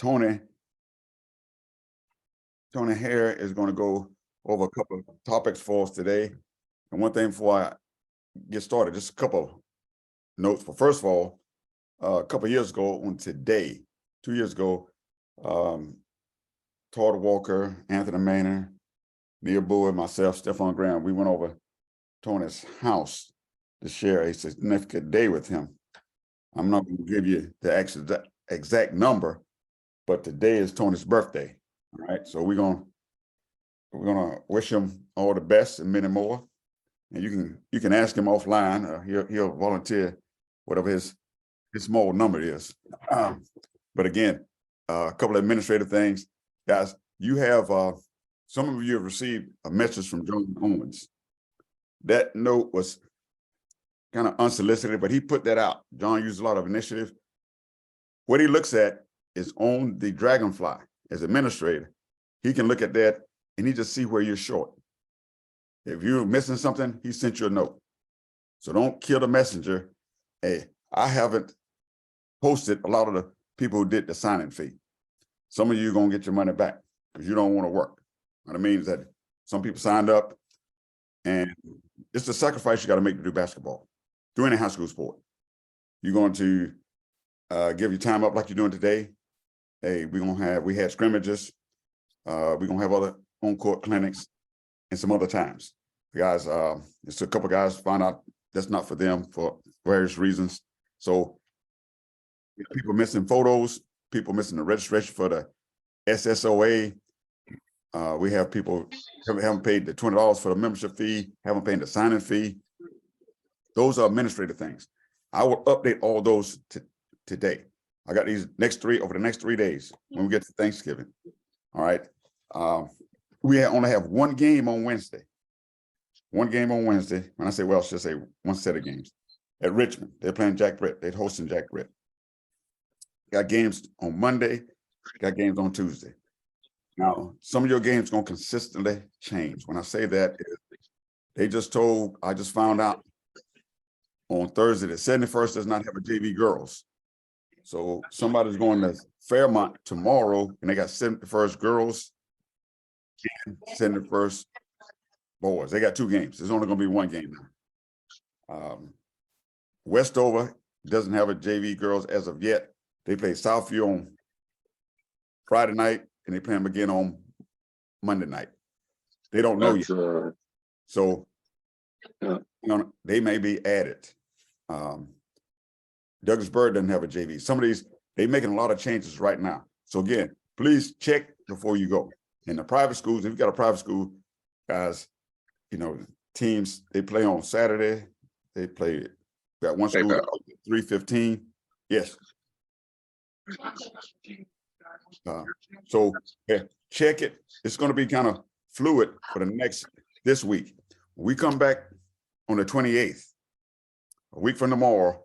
Tony Hare is going to go over a couple of topics for us today. And one thing before I get started, just a couple of notes. But first of all, a couple of years ago on today, 2 years ago, Todd Walker, Anthony Maynard, Neil Bowie, myself, Stephon Graham, we went over Tony's house to share a significant day with him. I'm not going to give you the exact number, but today is Tony's birthday. All right, so we're gonna wish him all the best and many more. And you can ask him offline. He'll volunteer whatever his small number is. But again, a couple of administrative things, guys. You have some of you have received a message from John Owens. That note was kind of unsolicited, but he put that out. John used a lot of initiative. What he looks at is on the Dragonfly as administrator. He can look at that and he just see where you're short. If you're missing something, he sent you a note. So don't kill the messenger. Hey, I haven't posted a lot of the people who did the signing fee. Some of you are going to get your money back because you don't want to work. What I mean is that some people signed up and it's a sacrifice you got to make to do basketball, do any high school sport. You're going to give your time up like you're doing today. Hey, we had scrimmages. We're going to have other on-court clinics and some other times. Guys, just a couple guys found out that's not for them for various reasons. So people missing photos, people missing the registration for the SSOA. We have people who haven't paid the $20 for the membership fee, haven't paid the signing fee. Those are administrative things. I will update all those today. I got these over the next 3 days when we get to Thanksgiving. All right. We only have one game on Wednesday. One game on Wednesday. When I say, well, I should say one set of games at Richmond. They're playing Jack Britt. They're hosting Jack Britt. Got games on Monday. Got games on Tuesday. Now, some of your games going to consistently change. When I say that, I just found out on Thursday that 71st does not have a JV girls. So somebody's going to Fairmont tomorrow and they got 71st girls and 71st boys. They got two games. There's only going to be one game now. Westover doesn't have a JV girls as of yet. They play Southview on Friday night and they play them again on Monday night. They don't know yet. So they may be added. Douglasburg doesn't have a JV. Some of these, they're making a lot of changes right now. So again, please check before you go. In the private schools, if you've got a private school, guys, teams, they play on Saturday. They play, got one school, 3:15. Yes. So check it. It's going to be kind of fluid for this week. When we come back on the 28th, a week from tomorrow,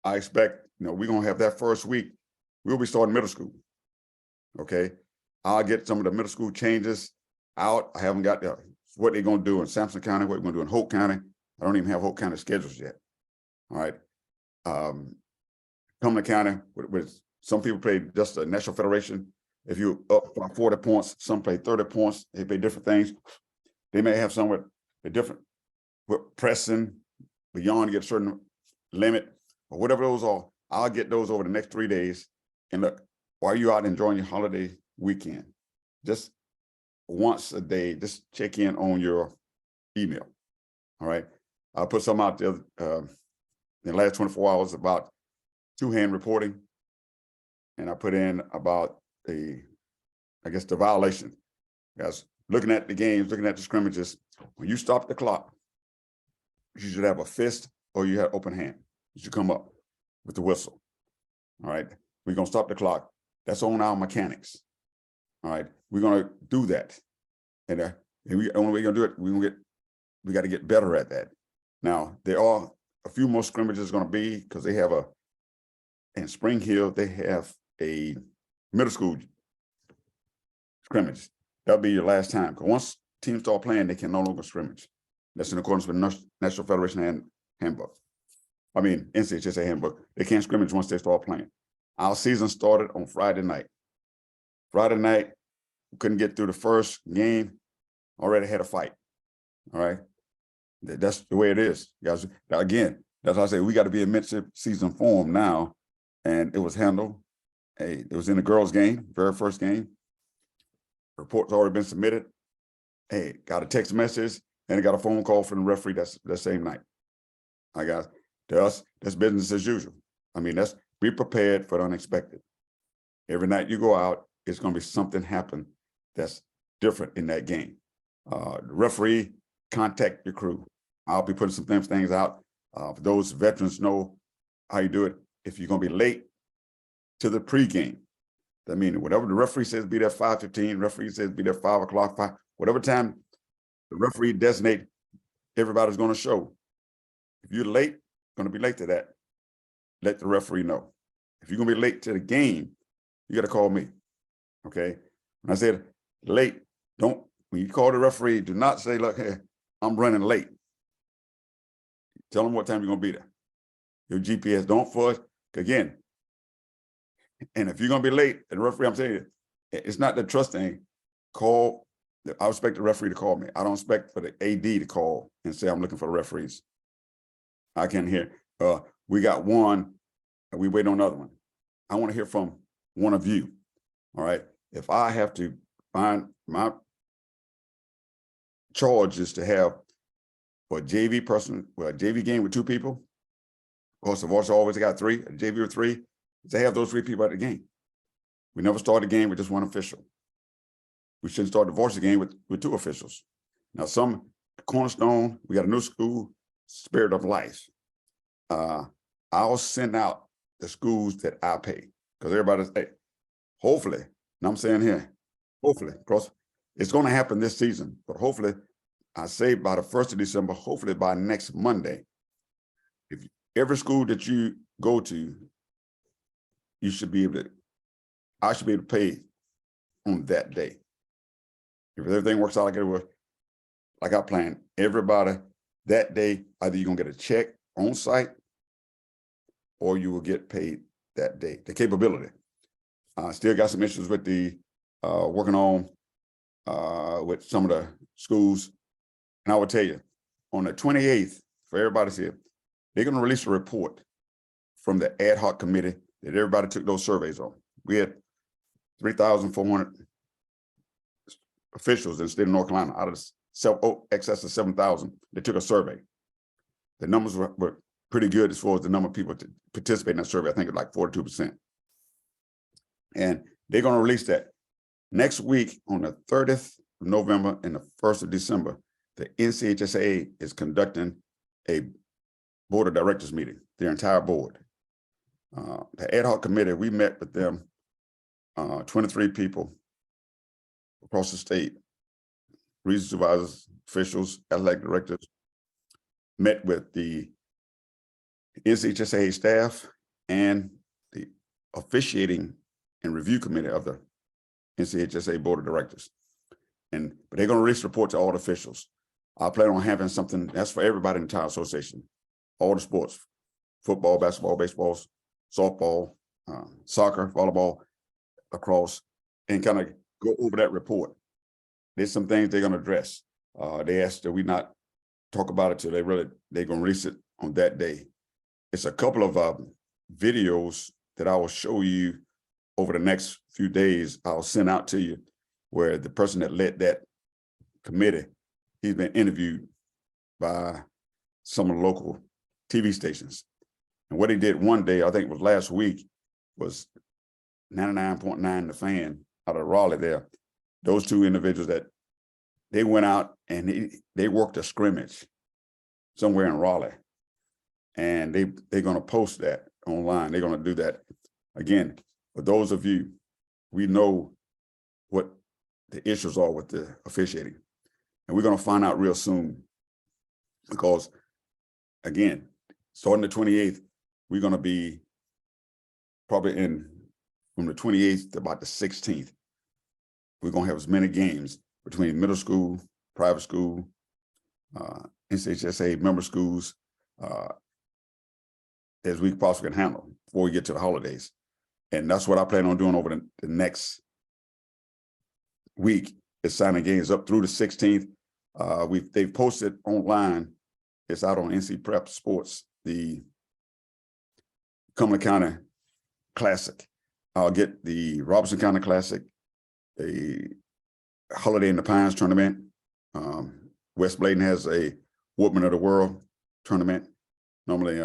I expect, we're going to have that first week. We'll be starting middle school. Okay. I'll get some of the middle school changes out. I haven't got what they're going to do in Sampson County, what we're going to do in Hope County. I don't even have Hope County schedules yet. All right. Cumberland County, with some people play just the National Federation. If you're up by 40 points, some play 30 points. They play different things. They may have some with pressing beyond, get a certain limit or whatever those are. I'll get those over the next 3 days. And look, while you're out enjoying your holiday weekend, just once a day, just check in on your email. All right. I'll put some out there in the last 24 hours about two-hand reporting. And I put in about the violation. Guys, looking at the games, looking at the scrimmages, when you stop the clock, you should have a fist or you have open hand. You should come up with the whistle. All right. We're going to stop the clock. That's on our mechanics. All right. We're going to do that. And the only way we're going to do it, we got to get better at that. Now, there are a few more scrimmages going to be because they have in Spring Hill, they have a middle school scrimmage. That'll be your last time. Because once teams start playing, they can no longer scrimmage. That's in accordance with the National Federation handbook. NCHSA handbook. They can't scrimmage once they start playing. Our season started on Friday night. Friday night, couldn't get through the first game, already had a fight. All right. That's the way it is, guys. Now, again, that's why I say we got to be in mid-season form now. And it was handled. Hey, it was in the girls' game, very first game. Report's already been submitted. Hey, got a text message and I got a phone call from the referee that same night. I got, to us, that's business as usual. I mean, that's be prepared for the unexpected. Every night you go out, it's going to be something happen that's different in that game. The referee, contact your crew. I'll be putting some things out. For those veterans know how you do it. If you're going to be late to the pregame, that means whatever the referee says, be there 5:15, referee says be there 5 o'clock, whatever time the referee designate, everybody's going to show. If you're late, going to be late to that, let the referee know. If you're going to be late to the game, you got to call me. Okay. When I said late, when you call the referee, do not say, look, hey, I'm running late. Tell them what time you're going to be there. Your GPS, don't force, again. And if you're going to be late, and the referee, I'm telling you, it's not the trust thing. I expect the referee to call me. I don't expect for the AD to call and say, I'm looking for the referees. I can't hear. We got one, and we wait on another one. I want to hear from one of you. All right. If I have to find, my charge is to have for a JV person, well, a JV game with 2 people. Of course, the varsity always got 3, a JV with 3. They have those 3 people at the game. We never start a game with just 1 official. We shouldn't start the varsity game with 2 officials. Now, some cornerstone, we got a new school, Spirit of Life. I'll send out the schools that I pay because everybody's, hey, hopefully, and I'm saying here, hopefully, because it's going to happen this season, but hopefully, I say by the 1st of December, hopefully by next Monday, if every school that you go to, you should be able to, I should be able to pay on that day. If everything works out like it was, like I planned, everybody that day, either you're gonna get a check on site or you will get paid that day, the capability. Still got some issues with the working on with some of the schools. And I will tell you, on the 28th, for everybody's here, they're gonna release a report from the ad hoc committee that everybody took those surveys on. We had 3,400 officials in the state of North Carolina out of excess of 7,000 that took a survey. The numbers were pretty good as far as the number of people to participate in that survey. I think it's like 42%. And they're going to release that next week on the 30th of November and the 1st of December. The NCHSAA is conducting a board of directors meeting, their entire board. The ad hoc committee, we met with them, 23 people across the state, regional supervisors, officials, athletic directors, met with the NCHSAA staff and the officiating and review committee of the NCHSAA board of directors. But they're going to release a report to all the officials. I plan on having something that's for everybody in the entire association, all the sports, football, basketball, baseball, softball, soccer, volleyball, lacrosse, and kind of go over that report. There's some things they're going to address. They asked that we not talk about it till they're going to release it on that day. It's a couple of videos that I will show you over the next few days. I'll send out to you where the person that led that committee, he's been interviewed by some of the local TV stations. And what he did one day, I think it was last week, was 99.9 The Fan out of Raleigh there. Those 2 individuals that they went out and they worked a scrimmage somewhere in Raleigh. And they're going to post that online. They're going to do that. Again, for those of you, we know what the issues are with the officiating. And we're going to find out real soon because, again, starting the 28th, we're going to be probably from the 28th to about the 16th. We're going to have as many games between middle school, private school, NCHSAA member schools, as we possibly can handle before we get to the holidays. And that's what I plan on doing over the next week is signing games up through the 16th. They've posted online. It's out on NC Prep Sports, the Cumberland County Classic. I'll get the Robertson County Classic, the Holiday in the Pines tournament. West Bladen has a Woodman of the World tournament. Normally,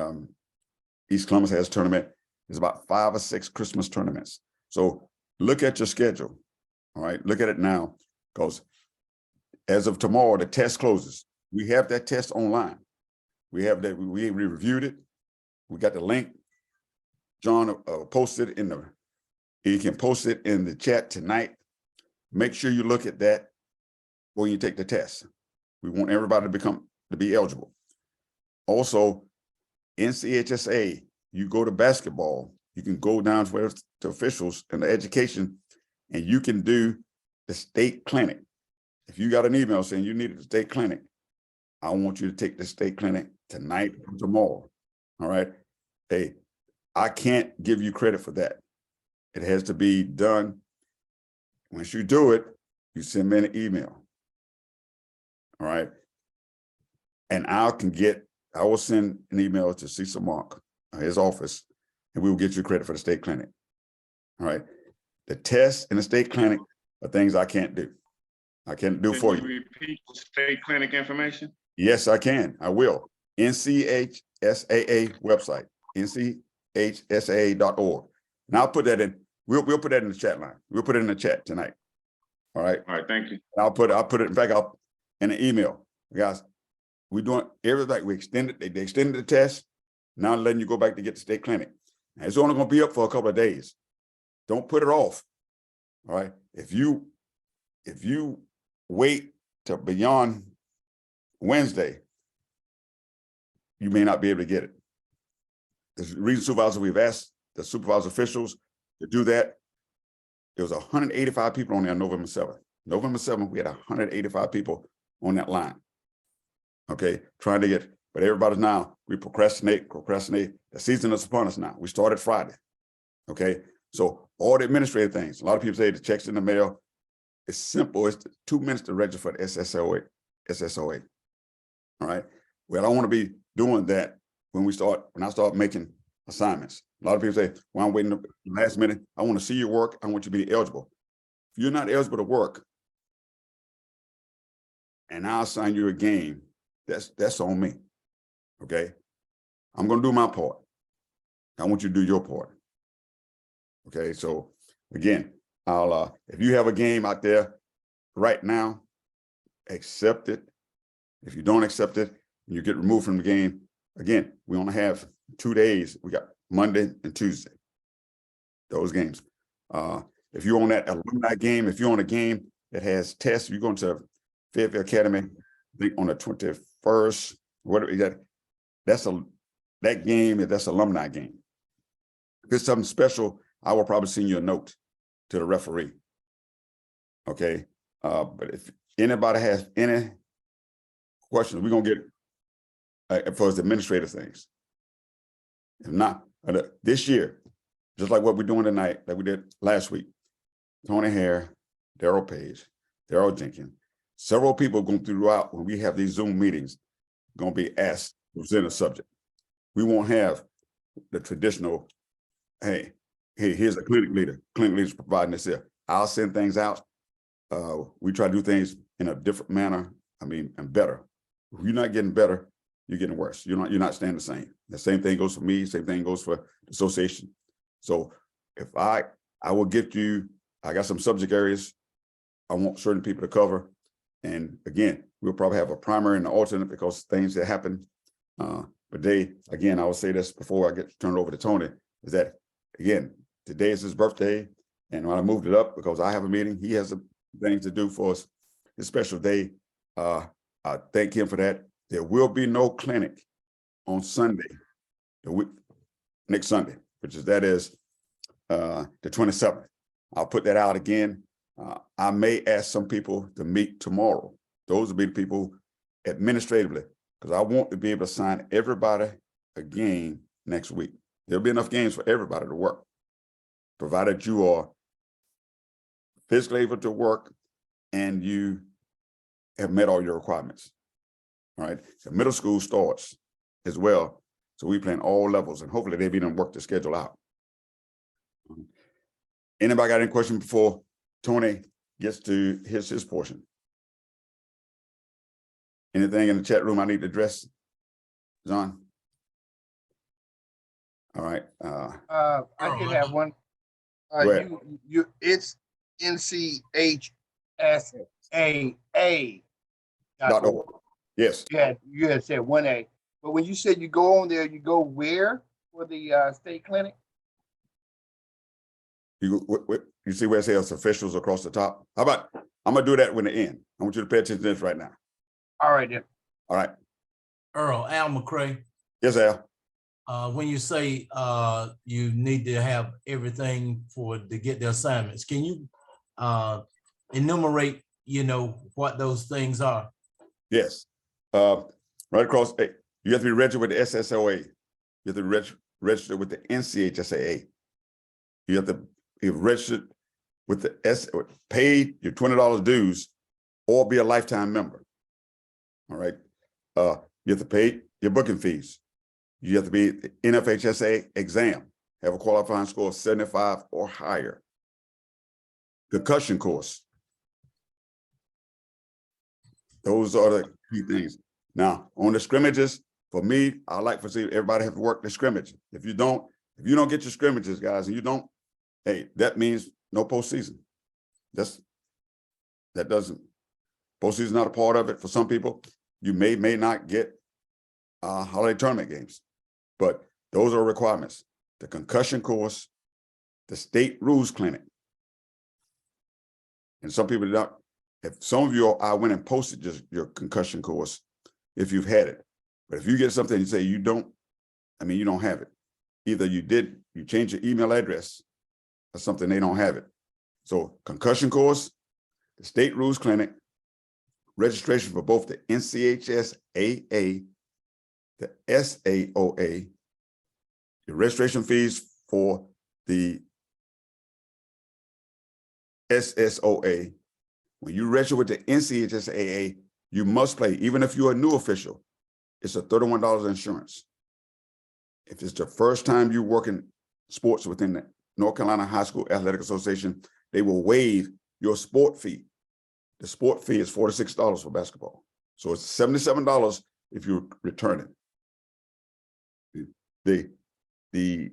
East Columbus has a tournament. There's about 5 or 6 Christmas tournaments. So look at your schedule. All right, look at it now, because as of tomorrow, the test closes. We have that test online. We have that. We reviewed it. We got the link. John posted in the. You can post it in the chat tonight. Make sure you look at that when you take the test. We want everybody to be eligible. Also, NCHSA, you go to basketball, you can go down to officials and the education, and you can do the state clinic. If you got an email saying you need a state clinic, I want you to take the state clinic tonight or tomorrow. All right. Hey, I can't give you credit for that. It has to be done. Once you do it, you send me an email. All right. And I will send an email to Cecil Mark, his office, and we will get you credit for the state clinic. All right. The tests in the state clinic are things I can't do. I can't do for you. Can you repeat the state clinic information? Yes, I can. I will. NCHSAA website, nchsaa.org. And I'll put that in. We'll put that in the chat line. We'll put it in the chat tonight. All right. All right. Thank you. And I'll put it in fact up in an email. Guys, we're doing everything. They extended the test. Now letting you go back to get the state clinic. And it's only going to be up for a couple of days. Don't put it off. All right. If you wait till beyond Wednesday, you may not be able to get it. The reason supervisor, we've asked the supervisor officials to do that. There was 185 people on there on November 7th. November 7th, we had 185 people on that line. Okay, trying to get, but everybody's now, we procrastinate. The season is upon us now. We started Friday. Okay, so all the administrative things, a lot of people say the checks in the mail. It's simple. It's 2 minutes to register for the SSOA. All right. Well, I don't want to be doing that when I start making assignments. A lot of people say, well, I'm waiting the last minute. I want to see your work. I want you to be eligible. If you're not eligible to work and I'll assign you a game, that's on me. Okay. I'm going to do my part. I want you to do your part. Okay. So again, if you have a game out there right now, accept it. If you don't accept it, and you get removed from the game, again, we only have 2 days. We got Monday and Tuesday, those games. If you're on that alumni game, if you're on a game that has tests, you're going to Fairfield Academy, I think on the 21st, whatever that game, that's alumni game. If it's something special, I will probably send you a note to the referee. Okay. But if anybody has any questions, we're going to get for the administrative things. If not, this year, just like what we're doing tonight, like we did last week, Tony Hare, Darrell Page, Darrell Jenkins, several people going throughout when we have these Zoom meetings, going to be asked to present a subject. We won't have the traditional, hey, here's a clinic leader. Clinic leader's providing this here. I'll send things out. We try to do things in a different manner. I mean, and better. If you're not getting better, you're getting worse. You're not staying the same. The same thing goes for me. Same thing goes for the association. So if I will get you, I got some subject areas I want certain people to cover. And again, we'll probably have a primary and an alternate because things that happen. But again, I will say this before I get turned over to Tony, is that again, today is his birthday. And when I moved it up because I have a meeting, he has some things to do for us. His special day. I thank him for that. There will be no clinic on Sunday, next Sunday, which is the 27th. I'll put that out again. I may ask some people to meet tomorrow. Those will be the people administratively, because I want to be able to assign everybody a game next week. There'll be enough games for everybody to work, provided you are physically able to work and you have met all your requirements. All right. The middle school starts as well. So we plan all levels, and hopefully they've even worked the schedule out. Anybody got any questions before Tony gets to his portion? Anything in the chat room I need to address, John? All right. I could have one. Go ahead. It's NCHSAA. .org. Yes. You had said 1A, but when you said you go on there, you go where for the state clinic? You see where it says officials across the top? How about, I'm gonna do that when the end. I want you to pay attention to this right now. All right then. All right. Earl, Al McCray, Yes, Al. when you say you need to have everything to get the assignments, can you enumerate, what those things are? Yes. Right across, you have to be registered with the SSOA. You have to be registered with the NCHSAA. You have to be registered with the paid your $20 dues or be a lifetime member. All right. You have to pay your booking fees. You have to be the NFHSA exam, have a qualifying score of 75 or higher. Concussion course. Those are the key things. Now, on the scrimmages, for me, I like to see everybody have to work the scrimmage. If you don't get your scrimmages, guys, and you don't, hey, that means no postseason. Postseason is not a part of it for some people. You may not get holiday tournament games, but those are requirements. The concussion course, the state rules clinic. And some people don't. If some of you I went and posted just your concussion course if you've had it. But if you get something and you say you don't have it. Either you change your email address or something, they don't have it. So concussion course, the state rules clinic, registration for both the NCHSAA, the SSOA, your registration fees for the SSOA. When you register with the NCHSAA, you must pay, even if you're a new official, it's a $31 insurance. If it's the first time you work in sports within the North Carolina High School Athletic Association, they will waive your sport fee. The sport fee is $46 for basketball. So it's $77 if you return it. The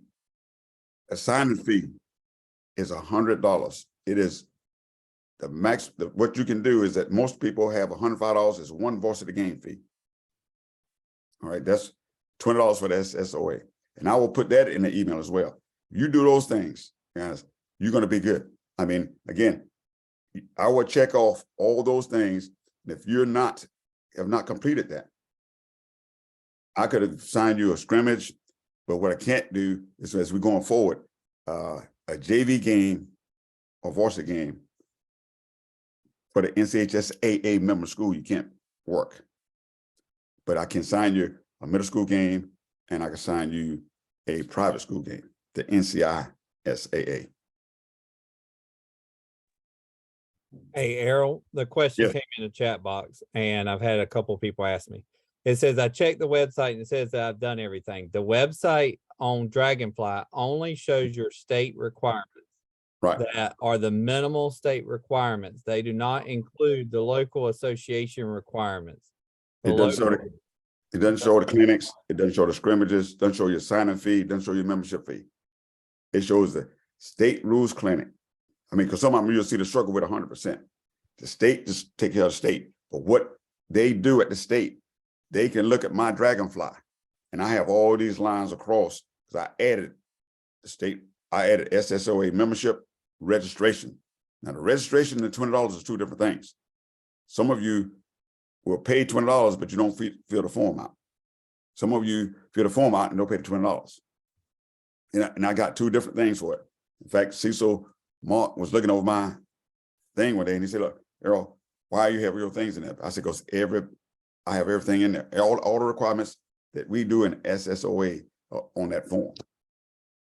assignment fee is $100. It is the max. What you can do is that most people have $105 as one varsity game fee. All right, that's $20 for the SSOA. And I will put that in the email as well. You do those things, guys, you're going to be good. I mean, again, I would check off all those things. And if you have not completed that, I could have signed you a scrimmage, but what I can't do is, as we're going forward, a JV game or varsity game for the NCHSAA member school, you can't work. But I can sign you a middle school game, and I can sign you a private school game, the NCISAA. Hey, Errol, the question Yes. came in the chat box, and I've had a couple of people ask me. It says, I checked the website and it says that I've done everything. The website on Dragonfly only shows your state requirements. Right. That are the minimal state requirements. They do not include the local association requirements. It doesn't show the clinics. It doesn't show the scrimmages. Doesn't show your sign-in fee. Doesn't show your membership fee. It shows the state rules clinic. I mean, because some of them you'll see the struggle with 100%. The state just take care of the state. But what they do at the state, they can look at my Dragonfly, and I have all these lines across because I added the state. I added SSOA membership registration. Now the registration and the $20 is two different things. Some of you will pay $20, but you don't fill the form out. Some of you fill the form out and don't pay the $20. And I got two different things for it. In fact, Cecil Mark was looking over my thing one day and he said, look, Errol, why you have real things in there? I said, because I have everything in there. All the requirements that we do in SSOA on that form.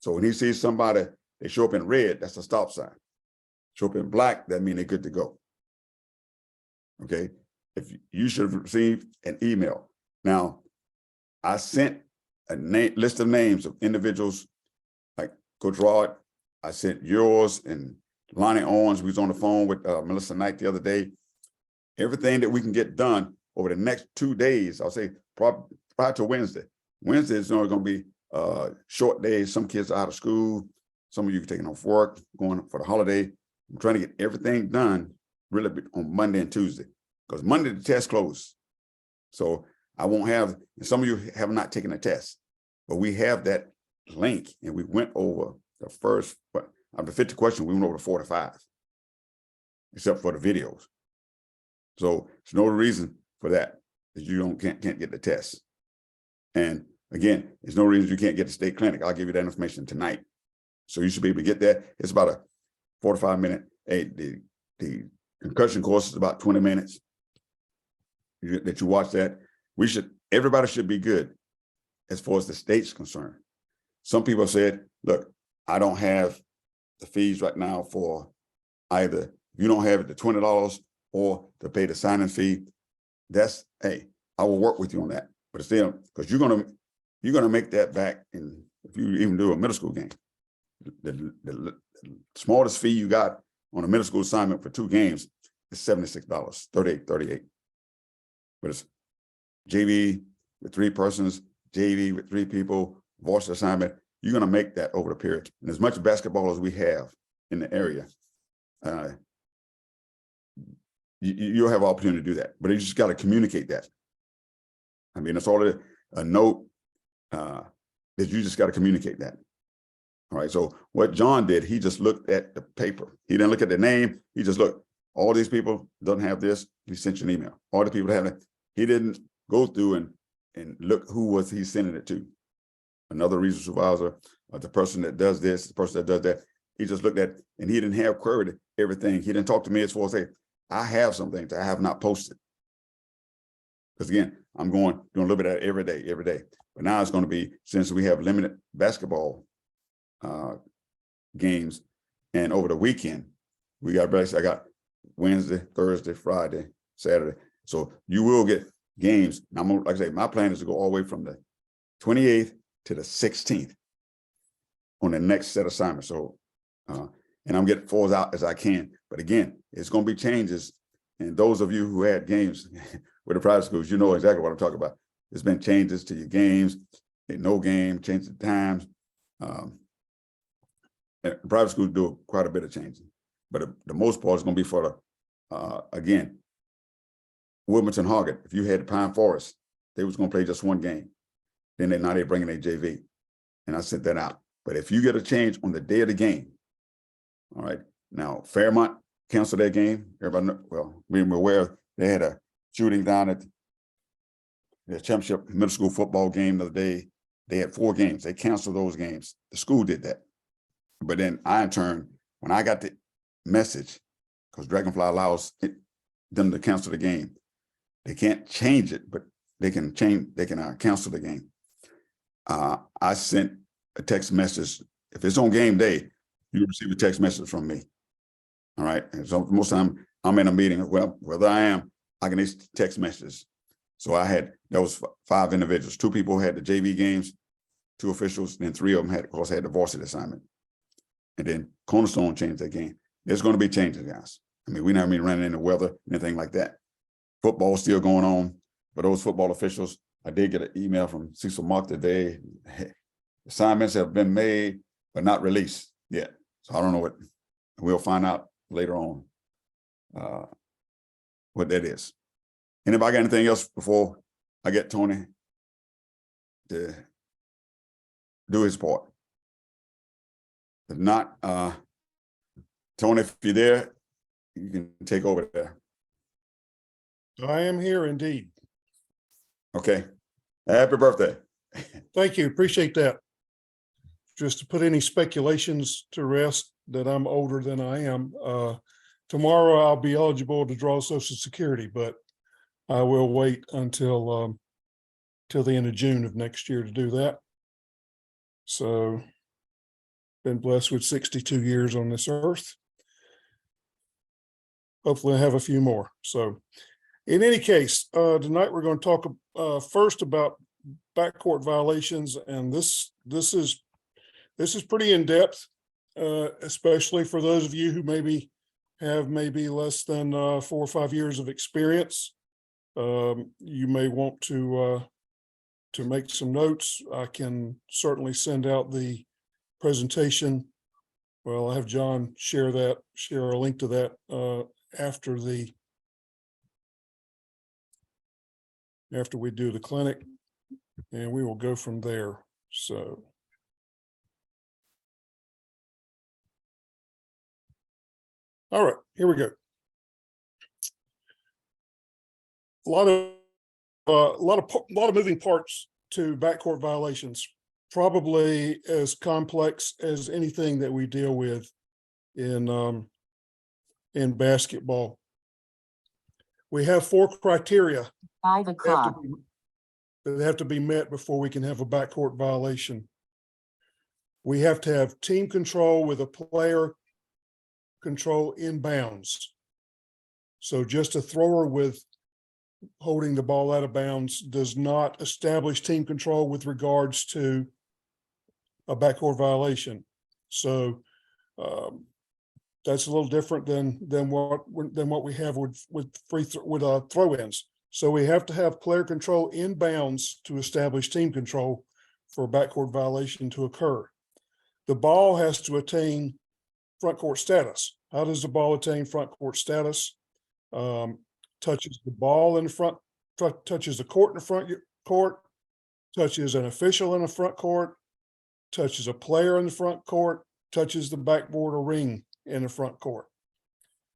So when he sees somebody, they show up in red, that's a stop sign. Show up in black, that means they're good to go. Okay, you should have received an email. Now, I sent a list of names of individuals like Coach Rod. I sent yours and Lonnie Owens. We was on the phone with Melissa Knight the other day. Everything that we can get done over the next 2 days, I'll say prior to Wednesday. Wednesday is only going to be short days. Some kids are out of school. Some of you are taking off work, going for the holiday. I'm trying to get everything done really on Monday and Tuesday, because Monday the test closed. So I won't have, and some of you have not taken a test, but we have that link, and we went over the first, of the 50 questions, we went over to 45, except for the videos. So there's no reason for that you can't get the test. And again, there's no reason you can't get the state clinic. I'll give you that information tonight. So you should be able to get that. It's about a 45-minute. The concussion course is about 20 minutes. That you watch that. Everybody should be good as far as the state's concerned. Some people said, look, I don't have the fees right now for either. If you don't have it, the $20 or to pay the signing fee, that's, hey, I will work with you on that. But still, because you're gonna make that back if you even do a middle school game. The smallest fee you got on a middle school assignment for 2 games is $76, $38. But it's JV with 3 persons, JV with 3 people, varsity assignment. You're gonna make that over the period. And as much basketball as we have in the area, you'll have opportunity to do that. But you just got to communicate that. I mean, it's all a note that you just got to communicate that. All right. So what John did, he just looked at the paper. He didn't look at the name. He just looked. All these people doesn't have this. He sent you an email. All the people that have it. He didn't go through and look who was he sending it to. Another regional supervisor, the person that does this, the person that does that. He just looked at, and he didn't have queried everything. He didn't talk to me as far as say, I have some things I have not posted. Because again, I'm doing a little bit of that every day. But now it's going to be, since we have limited basketball games, and over the weekend, I got Wednesday, Thursday, Friday, Saturday. So you will get games. Now, like I say, my plan is to go all the way from the 28th to the 16th on the next set assignment. So, and I'm getting full out as I can. But again, it's going to be changes. And those of you who had games with the private schools, you know exactly what I'm talking about. There's been changes to your games, no game, change the times. And private schools do quite a bit of changing. But the most part is going to be for the, again, Wilmington Hoggett. If you had Pine Forest, they was going to play just 1 game. Then they're bringing a JV. And I sent that out. But if you get a change on the day of the game, all right, now Fairmont canceled their game. Everybody know, well, we were aware they had a shooting down at the championship middle school football game the other day. They had 4 games. They canceled those games. The school did that. But then I, in turn, when I got the message, because Dragonfly allows them to cancel the game, they can't change it, but they can cancel the game. I sent a text message. If it's on game day, you receive a text message from me. All right. And so most of the time I'm in a meeting. Well, whether I am, I can get text messages. So there was 5 individuals. 2 people had the JV games, 2 officials, and 3 of them had the varsity assignment. And then Cornerstone changed their game. There's going to be changes, guys. I mean, we never been running into weather, anything like that. Football's still going on. For those football officials, I did get an email from Cecil Mark today. Assignments have been made, but not released yet. So I don't know what, we'll find out later on what that is. Anybody got anything else before I get Tony to do his part? If not, Tony, if you're there, you can take over there. I am here indeed. Okay. Happy birthday. Thank you. Appreciate that. Just to put any speculations to rest that I'm older than I am, tomorrow I'll be eligible to draw Social Security, but I will wait until till the end of June of next year to do that. So been blessed with 62 years on this earth. Hopefully I have a few more. So In any case, tonight we're going to talk first about backcourt violations, and this is pretty in depth, especially for those of you who maybe have less than 4 or 5 years of experience. You may want to make some notes. I can certainly send out the presentation. Well, I'll have John share a link to that after we do the clinic, and we will go from there. So. All right, here we go. A lot of moving parts to backcourt violations, probably as complex as anything that we deal with in basketball. We have 4 criteria 5 o'clock. that have to be met before we can have a backcourt violation. We have to have team control with a player control inbounds. So just a thrower with holding the ball out of bounds does not establish team control with regards to a backcourt violation. So that's a little different than what we have with throw-ins. So we have to have player control inbounds to establish team control for a backcourt violation to occur. The ball has to attain front court status. How does the ball attain front court status? Touches the ball in the front, touches the court in the front court, touches an official in the front court, touches a player in the front court, touches the backboard or ring in the front court.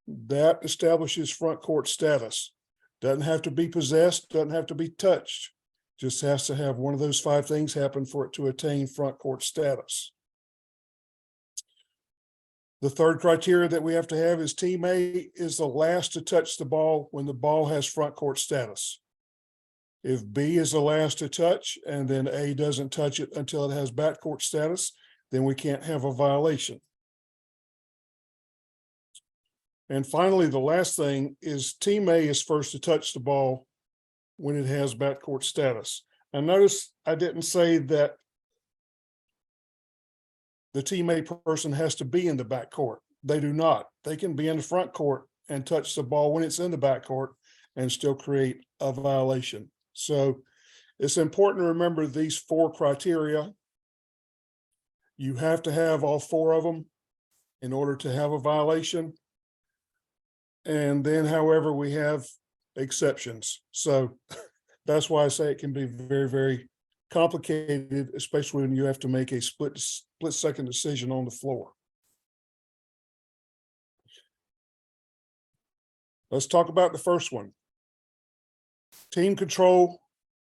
That establishes front court status. Doesn't have to be possessed, doesn't have to be touched. Just has to have one of those 5 things happen for it to attain front court status. The third criteria that we have to have is team A is the last to touch the ball when the ball has front court status. If B is the last to touch and then A doesn't touch it until it has backcourt status, then we can't have a violation. And finally, the last thing is team A is first to touch the ball when it has backcourt status. And notice I didn't say that the team A person has to be in the backcourt. They do not. They can be in the front court and touch the ball when it's in the backcourt and still create a violation. So it's important to remember these 4 criteria. You have to have all 4 of them in order to have a violation. And then, however, we have exceptions. So that's why I say it can be very, very complicated, especially when you have to make a split-second decision on the floor. Let's talk about the first one. Team control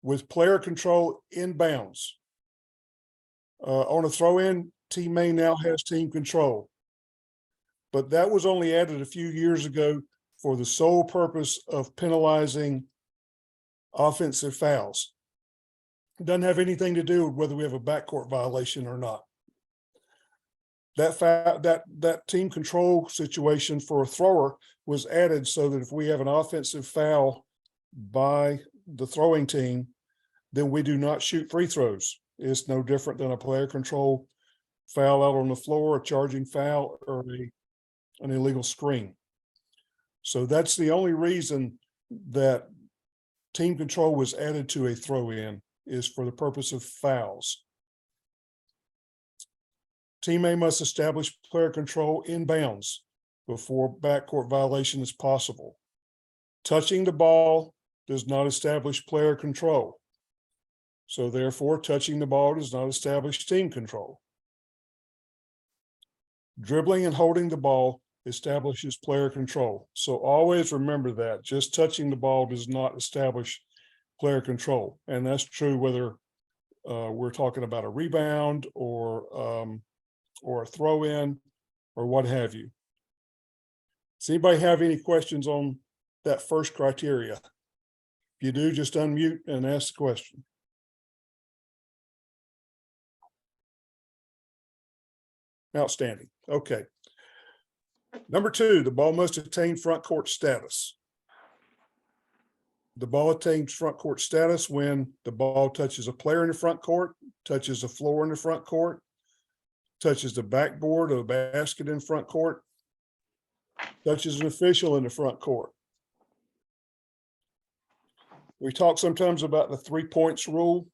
with player control inbounds. On a throw-in, team A now has team control. But that was only added a few years ago for the sole purpose of penalizing offensive fouls. It doesn't have anything to do with whether we have a backcourt violation or not. That team control situation for a thrower was added so that if we have an offensive foul by the throwing team, then we do not shoot free throws. It's no different than a player control foul out on the floor, a charging foul, or an illegal screen. So that's the only reason that team control was added to a throw-in, is for the purpose of fouls. Team A must establish player control inbounds before backcourt violation is possible. Touching the ball does not establish player control. So therefore, touching the ball does not establish team control. Dribbling and holding the ball establishes player control. So always remember that. Just touching the ball does not establish player control. And that's true whether we're talking about a rebound or a throw-in or what have you. Does anybody have any questions on that first criteria? If you do, just unmute and ask the question. Outstanding. Okay. Number 2, the ball must attain front court status. The ball attains front court status when the ball touches a player in the front court, touches the floor in the front court, touches the backboard of a basket in front court, touches an official in the front court. We talk sometimes about the 3 points rule.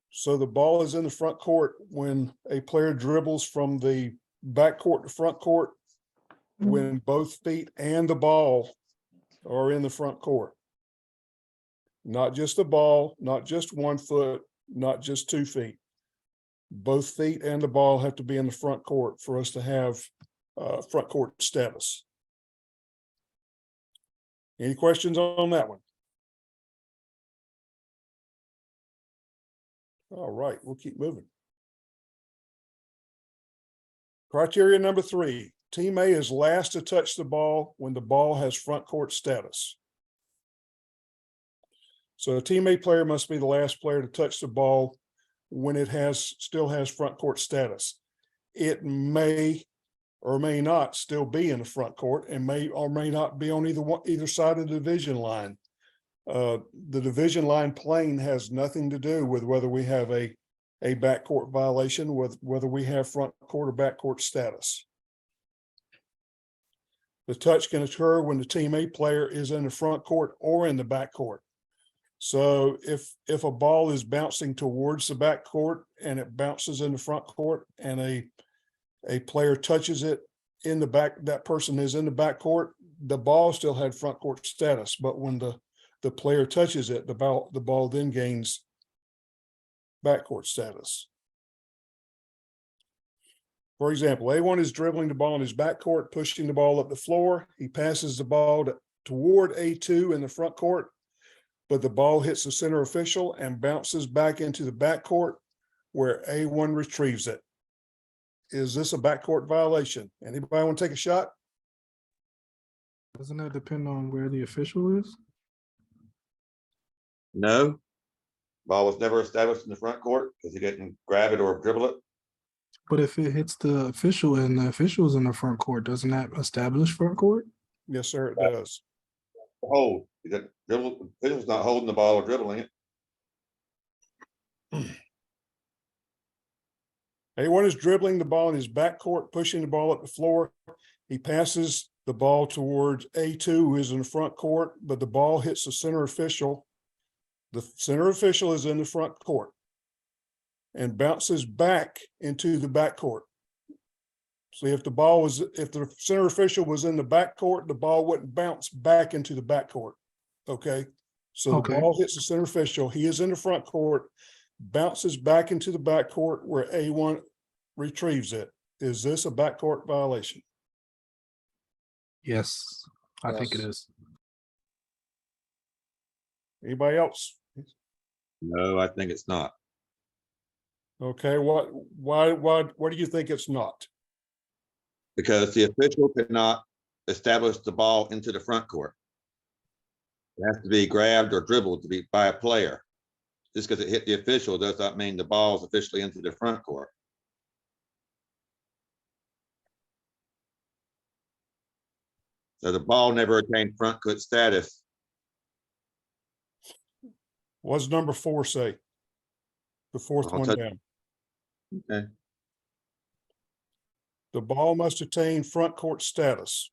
So the ball is in the front court when a player dribbles from the backcourt to front court, when both feet and the ball are in the front court. Not just the ball, not just 1 foot, not just 2 feet. Both feet and the ball have to be in the front court for us to have front court status. Any questions on that one? All right, we'll keep moving. Criteria number 3, team A is last to touch the ball when the ball has front court status. So a team A player must be the last player to touch the ball when it still has front court status. It may or may not still be in the front court and may or may not be on either side of the division line. The division line plane has nothing to do with whether we have a backcourt violation, with whether we have front court or backcourt status. The touch can occur when the team A player is in the front court or in the backcourt. So if a ball is bouncing towards the backcourt and it bounces in the front court and a player touches it in the back, that person is in the backcourt, the ball still had front court status, but when the player touches it, the ball then gains backcourt status. For example, A1 is dribbling the ball in his backcourt, pushing the ball up the floor. He passes the ball toward A2 in the front court, but the ball hits the center official and bounces back into the backcourt where A1 retrieves it. Is this a backcourt violation? Anybody want to take a shot? Doesn't that depend on where the official is? No. Ball was never established in the front court because he didn't grab it or dribble it. But if it hits the official and the official's in the front court, doesn't that establish front court? Yes, sir, it does. Hold. He didn't dribble. The official's not holding the ball or dribbling it. A1 is dribbling the ball in his backcourt, pushing the ball up the floor. He passes the ball towards A2, who is in the front court, but the ball hits the center official. The center official is in the front court and bounces back into the backcourt. So if the center official was in the backcourt, the ball wouldn't bounce back into the backcourt. Okay. So the ball hits the center official. He is in the front court, bounces back into the backcourt where A1 retrieves it. Is this a backcourt violation? Yes, I think it Yes. is. Anybody else? No, I think it's not. Okay, why do you think it's not? Because the official cannot establish the ball into the front court. It has to be grabbed or dribbled by a player. Just because it hit the official does not mean the ball is officially into the front court. So the ball never attained front court status. What's number 4 say? The fourth I'll one touch- down. Okay. The ball must attain front court status.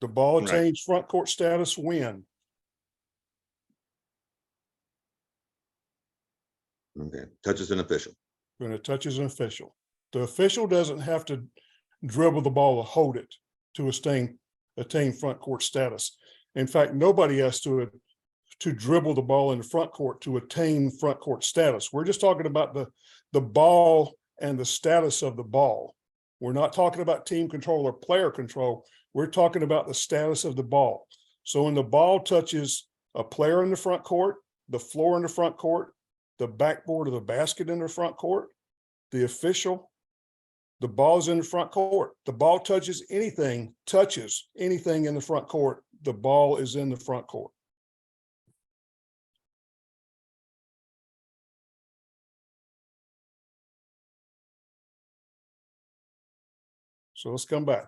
The ball Right. attains front court status when? Okay, touches an official. When it touches an official. The official doesn't have to dribble the ball to hold it to attain front court status. In fact, nobody has to dribble the ball in the front court to attain front court status. We're just talking about the ball and the status of the ball. We're not talking about team control or player control. We're talking about the status of the ball. So when the ball touches a player in the front court, the floor in the front court, the backboard of the basket in the front court, the official, the ball's in the front court. The ball touches anything in the front court, the ball is in the front court. So let's come back.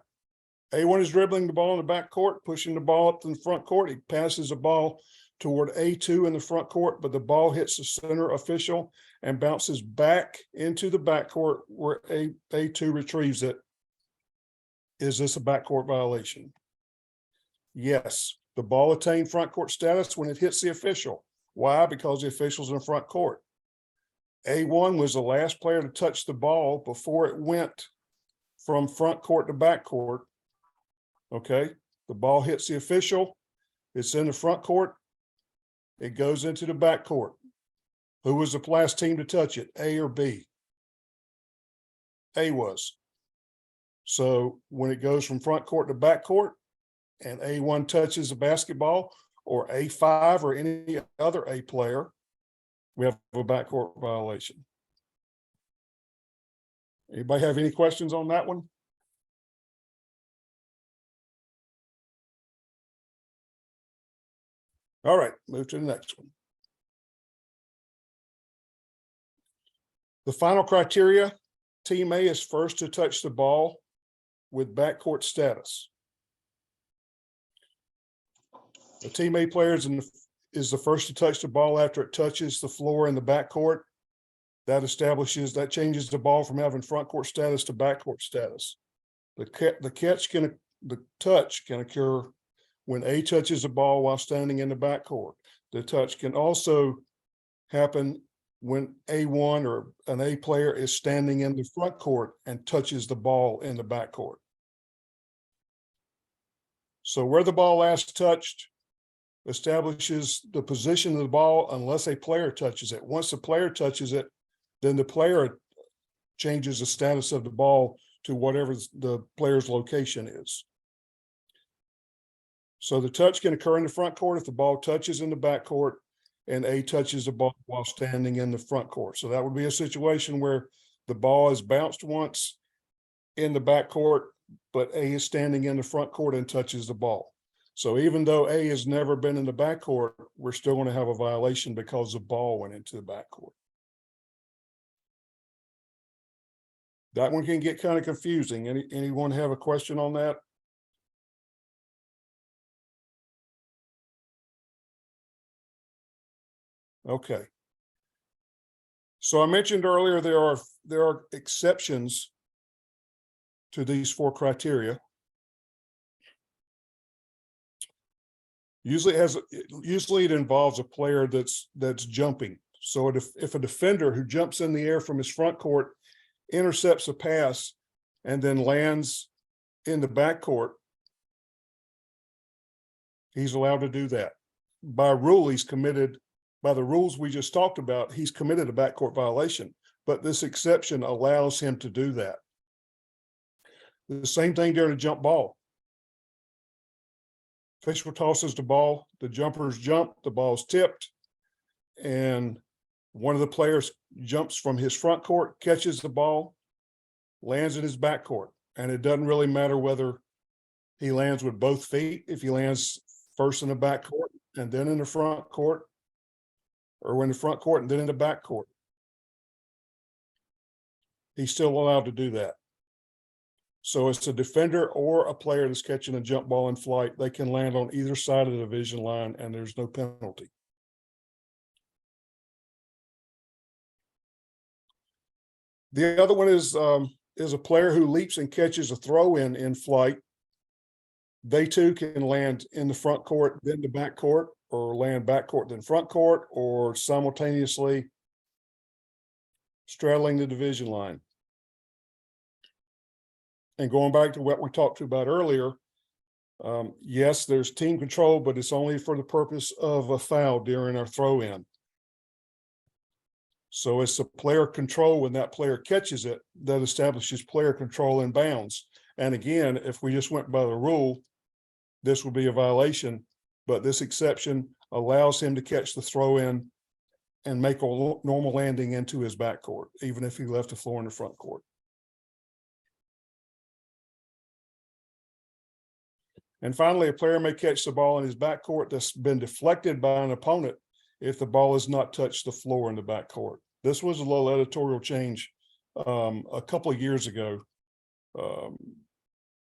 A1 is dribbling the ball in the back court, pushing the ball up to the front court. He passes the ball toward A2 in the front court, but the ball hits the center official and bounces back into the backcourt where A2 retrieves it. Is this a backcourt violation? Yes, the ball attained front court status when it hits the official. Why? Because the official's in the front court. A1 was the last player to touch the ball before it went from front court to back court. Okay, the ball hits the official. It's in the front court. It goes into the back court. Who was the last team to touch it, A or B? A was. So when it goes from front court to back court and A1 touches the basketball, or A5 or any other A player, we have a backcourt violation. Anybody have any questions on that one? All right, move to the next one. The final criteria, Team A is first to touch the ball with backcourt status. The Team A player is the first to touch the ball after it touches the floor in the backcourt. That changes the ball from having front court status to backcourt status. The touch can occur when A touches the ball while standing in the backcourt. The touch can also happen when A1 or an A player is standing in the front court and touches the ball in the backcourt. So where the ball last touched establishes the position of the ball unless a player touches it. Once the player touches it, then the player changes the status of the ball to whatever the player's location is. So the touch can occur in the front court if the ball touches in the back court and A touches the ball while standing in the front court. So that would be a situation where the ball is bounced once in the back court, but A is standing in the front court and touches the ball. So even though A has never been in the back court, we're still going to have a violation because the ball went into the back court. That one can get kind of confusing. Anyone have a question on that? Okay. So I mentioned earlier there are exceptions to these 4 criteria. Usually it involves a player that's jumping. So if a defender who jumps in the air from his front court intercepts a pass and then lands in the back court, he's allowed to do that. By the rules we just talked about, he's committed a backcourt violation, but this exception allows him to do that. The same thing during a jump ball. Official tosses the ball, the jumpers jump, the ball's tipped, and one of the players jumps from his front court, catches the ball, lands in his back court. And it doesn't really matter whether he lands with both feet, if he lands first in the back court and then in the front court, or in the front court and then in the back court. He's still allowed to do that. So it's a defender or a player that's catching a jump ball in flight. They can land on either side of the division line and there's no penalty. The other one is a player who leaps and catches a throw in flight. They too can land in the front court, then the back court, or land back court, then front court, or simultaneously straddling the division line. And going back to what we talked about earlier, yes, there's team control, but it's only for the purpose of a foul during our throw in. So it's a player control when that player catches it that establishes player control in bounds. And again, if we just went by the rule, this would be a violation, but this exception allows him to catch the throw in and make a normal landing into his backcourt, even if he left the floor in the front court. And finally, a player may catch the ball in his backcourt that's been deflected by an opponent if the ball has not touched the floor in the backcourt. This was a little editorial change a couple of years ago.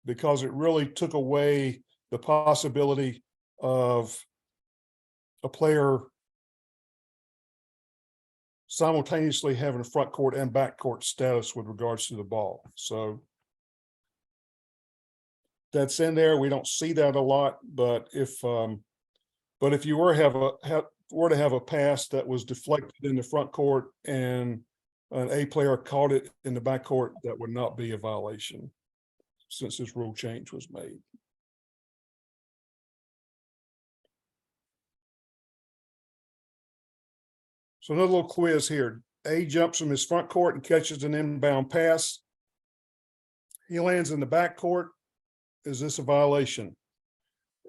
because it really took away the possibility of a player simultaneously having front court and back court status with regards to the ball. So that's in there. We don't see that a lot, but if you were to have a pass that was deflected in the front court and an A player caught it in the back court, that would not be a violation since this rule change was made. So another little quiz here. A jumps from his front court and catches an inbound pass. He lands in the back court. Is this a violation?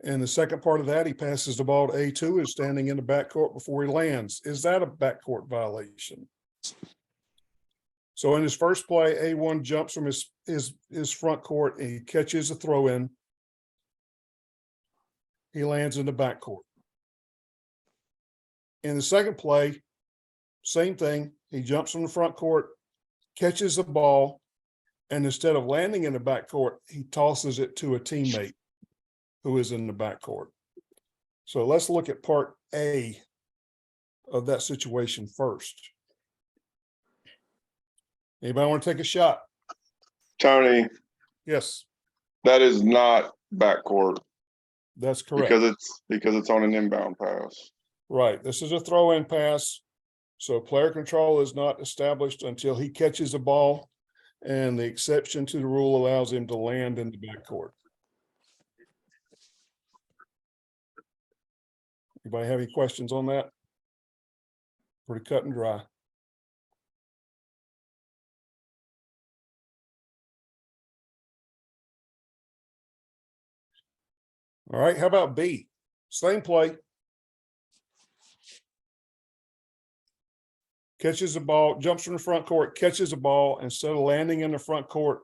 And the second part of that, he passes the ball to A2, is standing in the backcourt before he lands. Is that a backcourt violation? So in his first play, A1 jumps from his front court and he catches a throw in. He lands in the backcourt. In the second play, same thing. He jumps from the front court, catches the ball, and instead of landing in the backcourt, he tosses it to a teammate who is in the backcourt. So let's look at part A of that situation first. Anybody want to take a shot? Tony, Yes, that is not backcourt that's correct. because it's on an inbound pass. Right. This is a throw-in pass. So player control is not established until he catches the ball, and the exception to the rule allows him to land in the backcourt. Anybody have any questions on that? Pretty cut and dry. All right, how about B? Same play. Catches the ball, jumps from the front court, catches the ball. Instead of landing in the front court,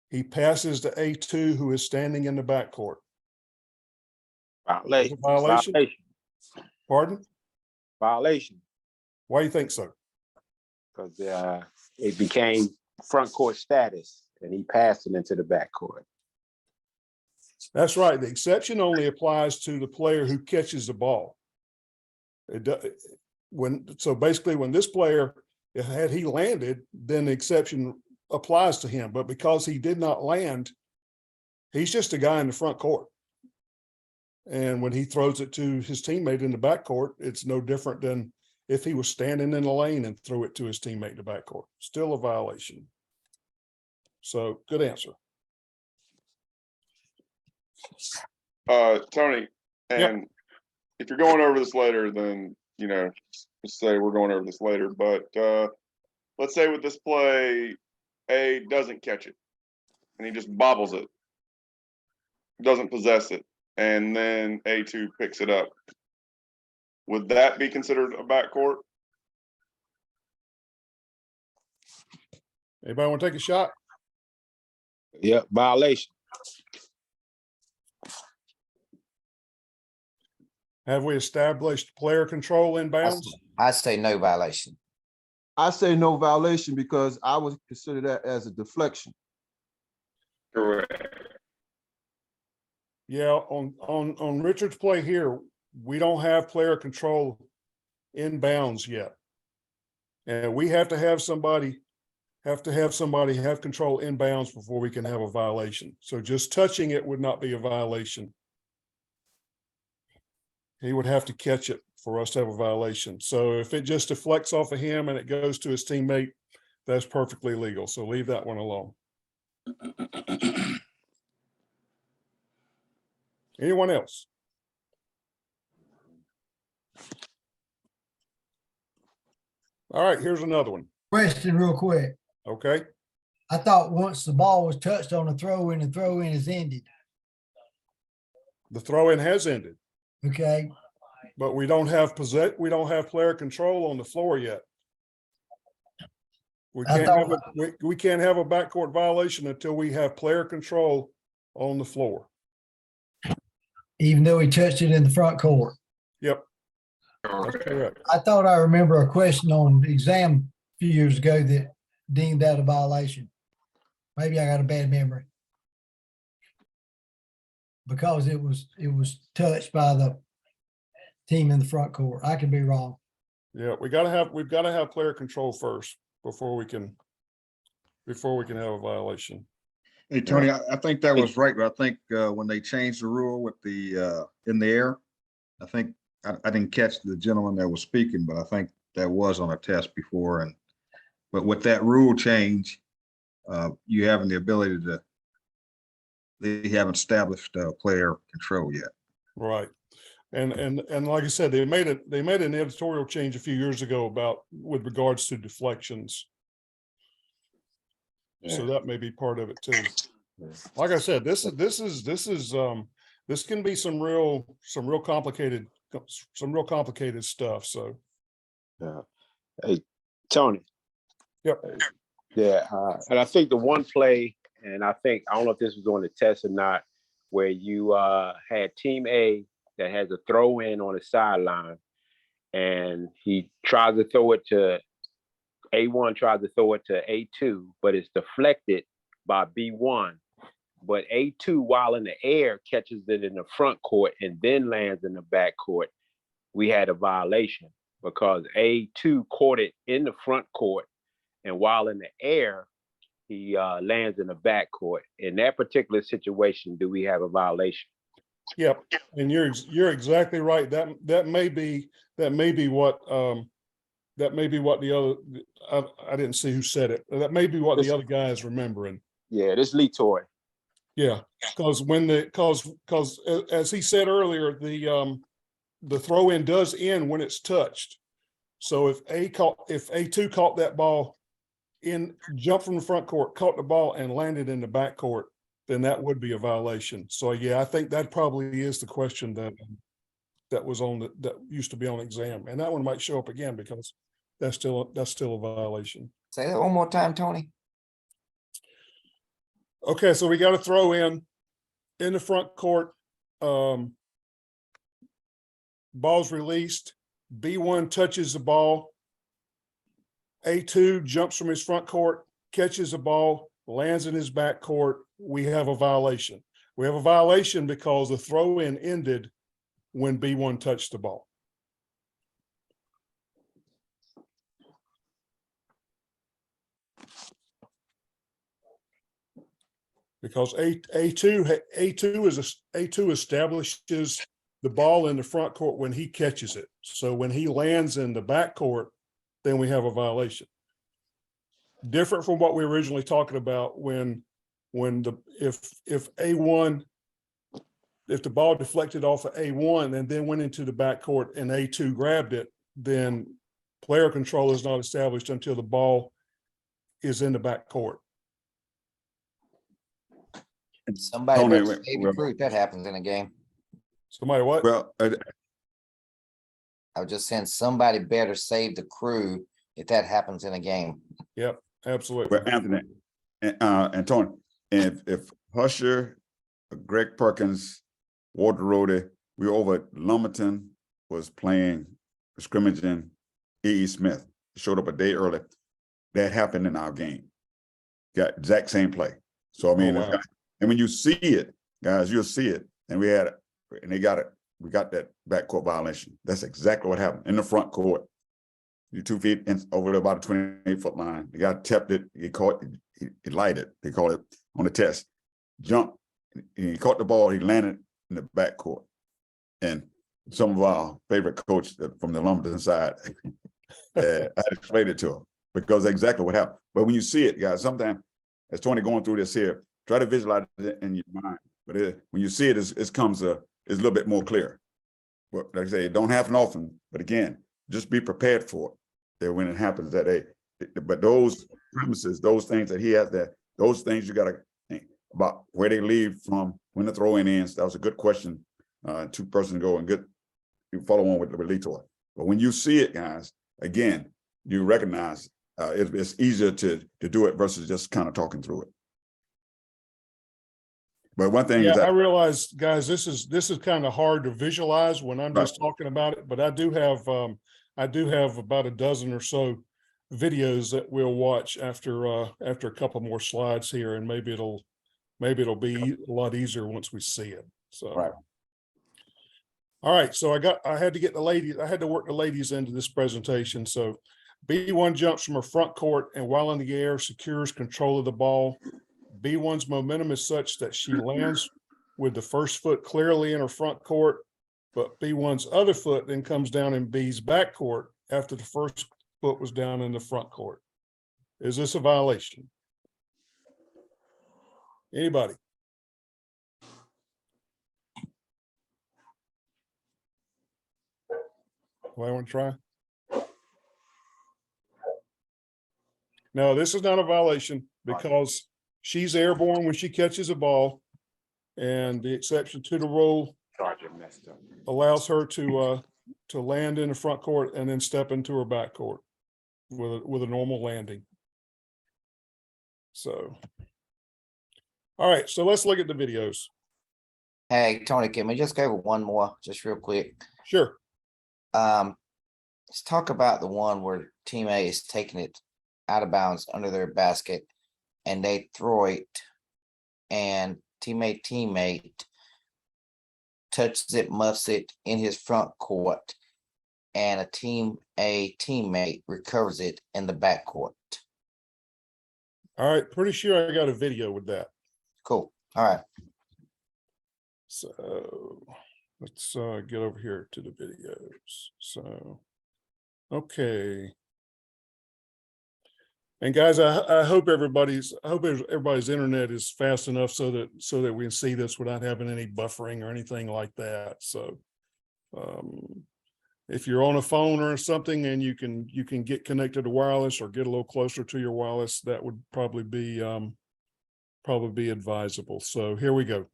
he passes to A2, who is standing in the backcourt. Violation. Violation? Violation. Pardon? Violation. Why do you think so? Because it became front court status and he passed it into the back court. That's right. The exception only applies to the player who catches the ball. So basically when this player, had he landed, then the exception applies to him. But because he did not land, he's just a guy in the front court. And when he throws it to his teammate in the backcourt, it's no different than if he was standing in the lane and threw it to his teammate in the backcourt. Still a violation. So good answer. Tony, and if you're going over this later, then, just say we're going over this later, but let's say with this play, A doesn't catch it and he just bobbles it, doesn't possess it, and then A2 picks it up. Would that be considered a backcourt? Anybody want to take a shot? Yeah, violation. Have we established player control inbounds? I say no violation. I say no violation because I would consider that as a deflection. Correct. Yeah, on Richard's play here, we don't have player control inbounds yet. And we have to have somebody have control inbounds before we can have a violation. So just touching it would not be a violation. He would have to catch it for us to have a violation. So if it just deflects off of him and it goes to his teammate, that's perfectly legal. So leave that one alone. Anyone else? All right, here's another one. Question real quick. Okay. I thought once the ball was touched on a throw-in, the throw-in is ended. The throw-in has ended. Okay. But we don't have player control on the floor yet. We can't have a backcourt violation until we have player control on the floor. Even though he touched it in the front court. Yep. That's correct. I thought I remember a question on the exam a few years ago that deemed that a violation. Maybe I got a bad memory. because it was touched by the team in the front court. I could be wrong. Yeah, we've got to have player control first before we can have a violation. Hey, Tony, I think that was right, but I think when they changed the rule with the in the air, I think I didn't catch the gentleman that was speaking, but I think that was on a test before. But with that rule change, you having the ability to, they haven't established player control yet. Right. And like I said, they made an editorial change a few years ago with regards to deflections. So that may be part of it too. Like I said, this can be some real complicated stuff. So Yeah. Hey, Tony. Yep. Yeah, and I think the one play, and I don't know if this was on the test or not, where you had Team A that has a throw in on the sideline, and he tries to throw it to A1, tries to throw it to A2, but it's deflected by B1. But A2, while in the air, catches it in the front court and then lands in the back court. We had a violation because A2 caught it in the front court, and while in the air, he lands in the back court. In that particular situation, do we have a violation? yep, and you're exactly right. That may be what the other, I didn't see who said it. That may be what the other guy is remembering. Yeah, this Lee Toy. Yeah, because as he said earlier, the throw in does end when it's touched. So if A2 caught that ball jumped from the front court, caught the ball and landed in the back court, then that would be a violation. So yeah, I think that probably is the question that used to be on exam, and that one might show up again because that's still a violation. Say that one more time, Tony. Okay, so we got to throw in the front court. Ball's released. B1 touches the ball. A2 jumps from his front court, catches the ball, lands in his back court. We have a violation. We have a violation because the throw in ended when B1 touched the ball. Because A2 establishes the ball in the front court when he catches it. So when he lands in the back court, then we have a violation. Different from what we were originally talking about if the ball deflected off of A1 and then went into the back court and A2 grabbed it, then player control is not established until the ball is in the back court. Somebody Tony, better save the crew if that happens in a game. Somebody what? Well, I was just saying somebody better save the crew if that happens in a game. Yep, absolutely. Well, Anthony and Tony, if Husher, Greg Perkins, Walter Rhodey, we were over at Lumberton, was playing, scrimmaging, E.E. Smith, showed up a day early. That happened in our game. Got exact same play. So I mean, wow. And when you see it, guys, you'll see it. And we had it, and they got it. We got that backcourt violation. That's exactly what happened in the front court. You 2 feet over about a 28-foot line. The guy tapped it. He caught it. He lighted. They call it on the test. Jump. He caught the ball. He landed in the backcourt. And some of our favorite coach from the Lumberton side, I explained it to him because that's exactly what happened. But when you see it, guys, sometimes as Tony going through this here, try to visualize it in your mind. But when you see it, it's a little bit more clear. But like I say, it don't happen often. But again, just be prepared for it. That when it happens that day. But those premises, those things that he has there, those things you got to think about where they leave from when the throw-in ends. That was a good question. 2 persons ago and good. You follow on with the Lito. But when you see it, guys, again, you recognize it's easier to do it versus just kind of talking through it. But one thing is that I realize, guys, this is kind of hard to visualize when I'm just talking about it. But I do have about a dozen or so videos that we'll watch after a couple more slides here, and maybe it'll be a lot easier once we see it. So. Right. All right, so I had to work the ladies into this presentation. So B1 jumps from her front court and while in the air secures control of the ball. B1's momentum is such that she lands with the first foot clearly in her front court, but B1's other foot then comes down in B's backcourt after the first foot was down in the front court. Is this a violation? Anybody? I want to try? No, this is not a violation because she's airborne when she catches a ball. And the exception to the rule allows her to land in the front court and then step into her back court with a normal landing. So, all right, so let's look at the videos. Hey, Tony, can we just go over one more, just real quick? Sure. Let's talk about the one where team A is taking it out of bounds under their basket and they throw it and teammate touches it, muffs it in his front court and a team A teammate recovers it in the back court. All right, pretty sure I got a video with that. Cool. All right. So let's get over here to the videos. So, okay. And guys, I hope everybody's internet is fast enough so that we can see this without having any buffering or anything like that. So if you're on a phone or something and you can get connected to wireless or get a little closer to your wireless, that would probably be advisable. So here we go.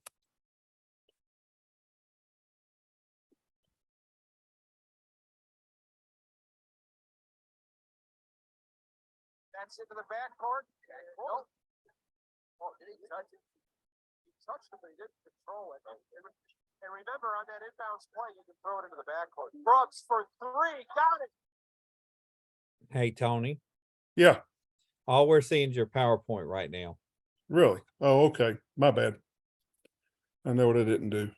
That's into the backcourt. Nope. Oh, did he touch it? He touched it, but he didn't control it. And remember, on that inbounds play, you can throw it into the backcourt. Brooks for three, got it. Hey, Tony, Yeah, all we're seeing is your PowerPoint right now. really? Oh, okay. My bad. I know what I didn't do.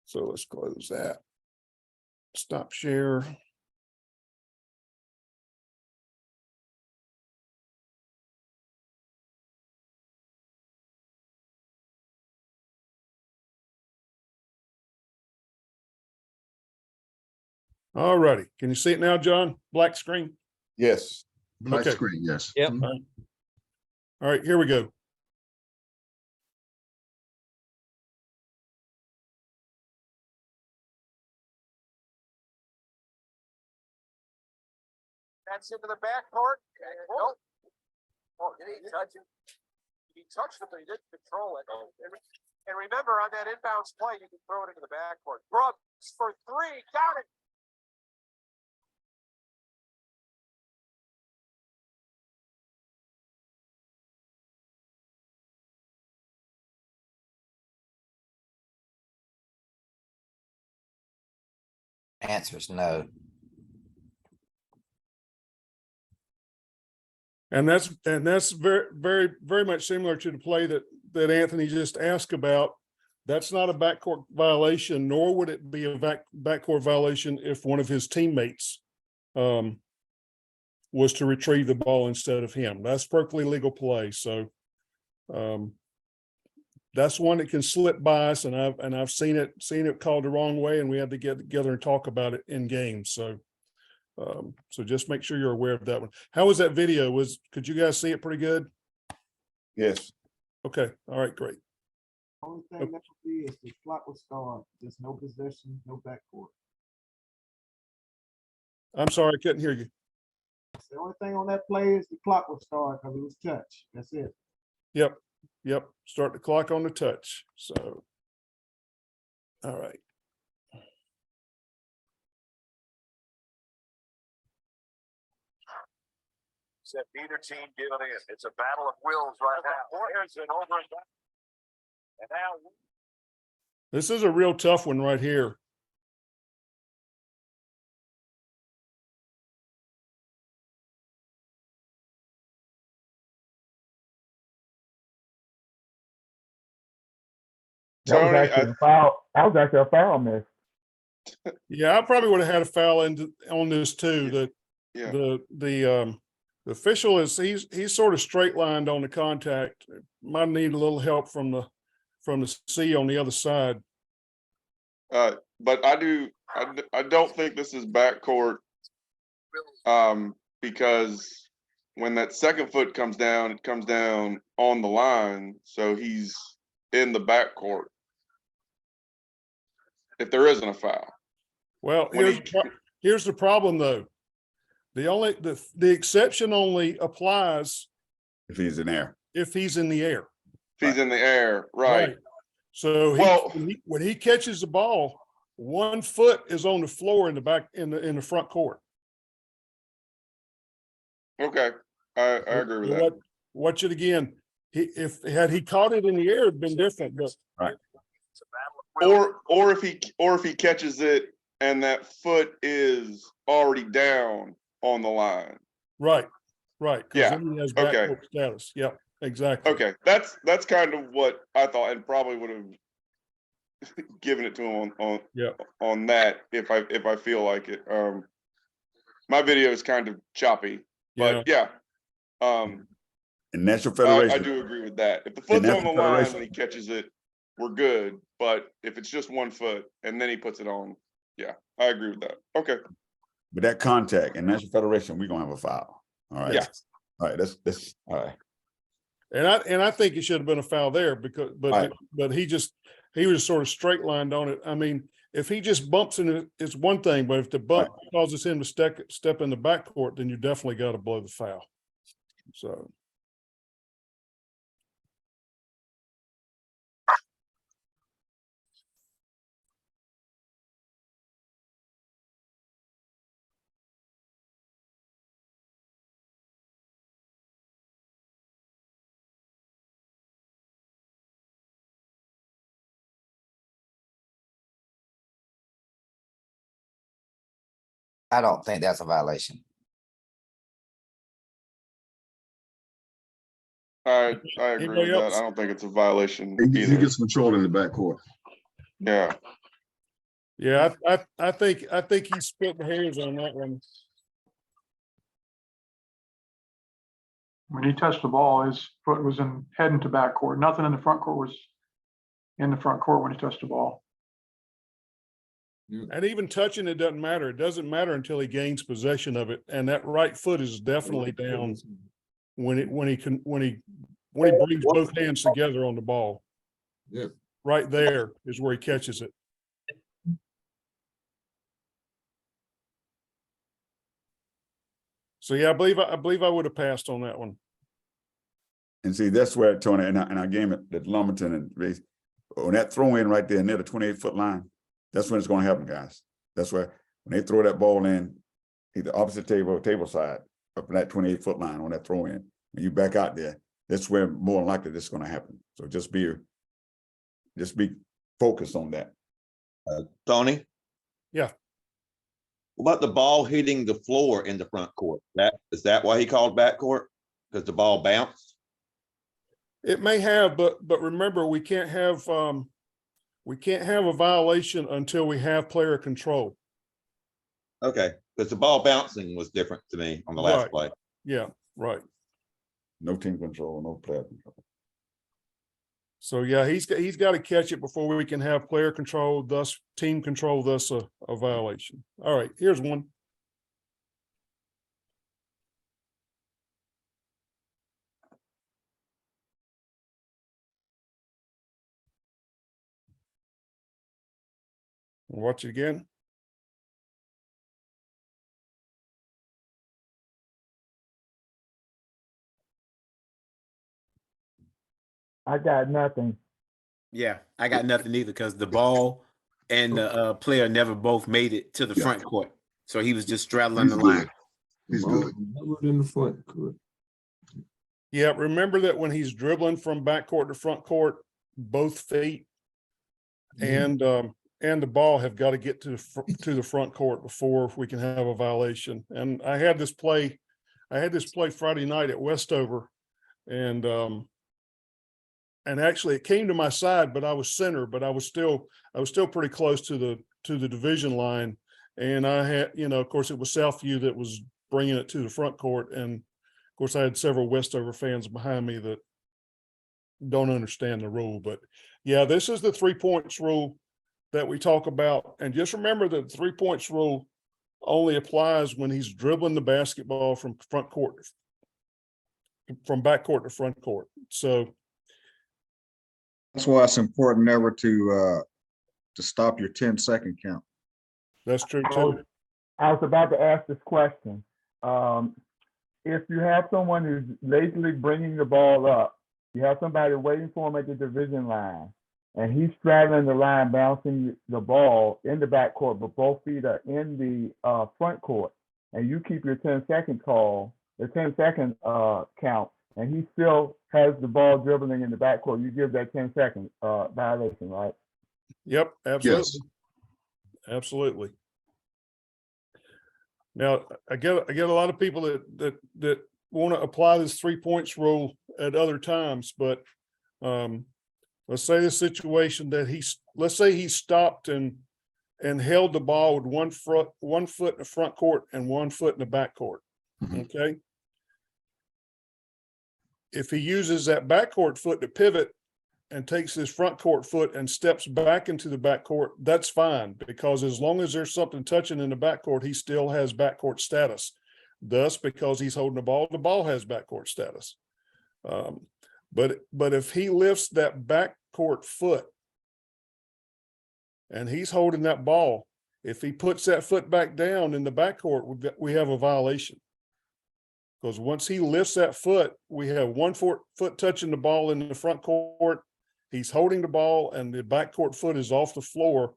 So let's close that. Stop share. All righty. Can you see it now, John? Black screen? Yes. Black Okay. screen, yes. Yep. Mhm. All right, here we go. That's into the backcourt. Nope. Oh, did he touch it? He touched it, but he didn't control it. And remember, on that inbounds play, you can throw it into the backcourt. Brooks for three, got it. Answer is no. And that's very much similar to the play that Anthony just asked about. That's not a backcourt violation, nor would it be a backcourt violation if one of his teammates was to retrieve the ball instead of him. That's perfectly legal play. So that's one that can slip by us, and I've seen it called the wrong way, and we had to get together and talk about it in games. So so just make sure you're aware of that one. How was that video? Could you guys see it pretty good? Yes. Okay. All right, great. Only thing that would be is the clock will start. There's no possession, no backcourt. I'm sorry, I couldn't hear you. The only thing on that play is the clock will start because it was touch. That's it. Yep. Start the clock on the touch. So, all right. Said neither team giving in. It's a battle of wills right now. Here's an over and done. And now This is a real tough one right here. Tony, That was actually a foul miss. Yeah, I probably would have had a foul on this too. yeah, The official he's sort of straight lined on the contact. Might need a little help from the C on the other side. but I don't think this is backcourt. Because when that second foot comes down, it comes down on the line, so he's in the backcourt. If there isn't a foul. Well, When here's the problem though. The exception only applies If he's in there. if he's in the air. if he's in the air, right? So Well- when he catches the ball, 1 foot is on the floor in the back in the front court. Okay, I agree with that. Watch it again. Had he caught it in the air, it'd been different, but Or if he catches it and that foot is already down on the line. right. 'Cause Yeah, then he has okay. backcourt status. Yep, exactly. Okay, that's kind of what I thought, and probably would have given it to him on that if I feel like it. My video is kind of choppy, but yeah. And National I Federation. do agree with that. If the foot's on the National line Federation. when he catches it, we're good. But if it's just 1 foot and then he puts it on, yeah, I agree with that. Okay. But that contact in National Federation, we're gonna have a foul. All right. Yeah. All right, that's all right. And I think it should have been a foul there because, Right. but he was sort of straight lined on it. I mean, if he just bumps in it, it's one thing, but if the bump causes him to step in the backcourt, then you definitely got to blow the foul. So. I don't think that's a violation. I agree Anybody with that. else? I don't think it's a violation He either. gets control in the backcourt. Yeah. Yeah, I think he's splitting hairs on that one. When he touched the ball, his foot was heading to backcourt. Nothing in the front court was in the front court when he touched the ball. And even touching it doesn't matter. It doesn't matter until he gains possession of it. And that right foot is definitely down when he brings both hands together on the ball. Yeah. Right there is where he catches it. So yeah, I believe I would have passed on that one. And see, that's where Tony and I game it at Lumberton and on that throw in right there near the 28-foot line. That's when it's going to happen, guys. That's where when they throw that ball in, either opposite table side up in that 28-foot line on that throw in. When you back out there, that's where more likely this is going to happen. So just be focused on that. Tony? Yeah. What about the ball hitting the floor in the front court? Is that why he called backcourt? Because the ball bounced? It may have, but remember, we can't have a violation until we have player control. Okay, because the ball bouncing was different to me on the last Right. play. Yeah, right. No team control, no player control. So yeah, he's got to catch it before we can have player control, thus team control, thus a violation. All right, here's one. Watch it again. I got nothing. Yeah, I got nothing either because the ball and the player never both made it to the front court. So he was just straddling He's the good. line. He's good. In the front court. Yeah, remember that when he's dribbling from backcourt to front court, both feet and the ball have got to get to the front court before we can have a violation. And I had this play Friday night at Westover, and and actually it came to my side, but I was center, but I was still pretty close to the division line. And I had, of course, it was Southview that was bringing it to the front court. And of course, I had several Westover fans behind me that don't understand the rule. But yeah, this is the 3 points rule that we talk about. And just remember that the 3 points rule only applies when he's dribbling the basketball from backcourt to front court. So That's why it's important never to stop your 10-second count. that's true too. I was about to ask this question. If you have someone who's lazily bringing the ball up, you have somebody waiting for him at the division line, and he's straddling the line, bouncing the ball in the backcourt, but both feet are in the front court, and you keep your 10-second call, the 10-second count, and he still has the ball dribbling in the backcourt, you give that 10-second violation, right? Yep, absolutely. Yes. Absolutely. Now, I get a lot of people that want to apply this 3 points rule at other times, but let's say the situation that let's say he stopped and held the ball with one foot in the front court and 1 foot in the back court. Okay. If he uses that backcourt foot to pivot and takes his front court foot and steps back into the backcourt, that's fine, because as long as there's something touching in the backcourt, he still has backcourt status. Thus, because he's holding the ball has backcourt status. But if he lifts that backcourt foot and he's holding that ball, if he puts that foot back down in the backcourt, we have a violation. Because once he lifts that foot, we have 1 foot touching the ball in the front court. He's holding the ball and the backcourt foot is off the floor.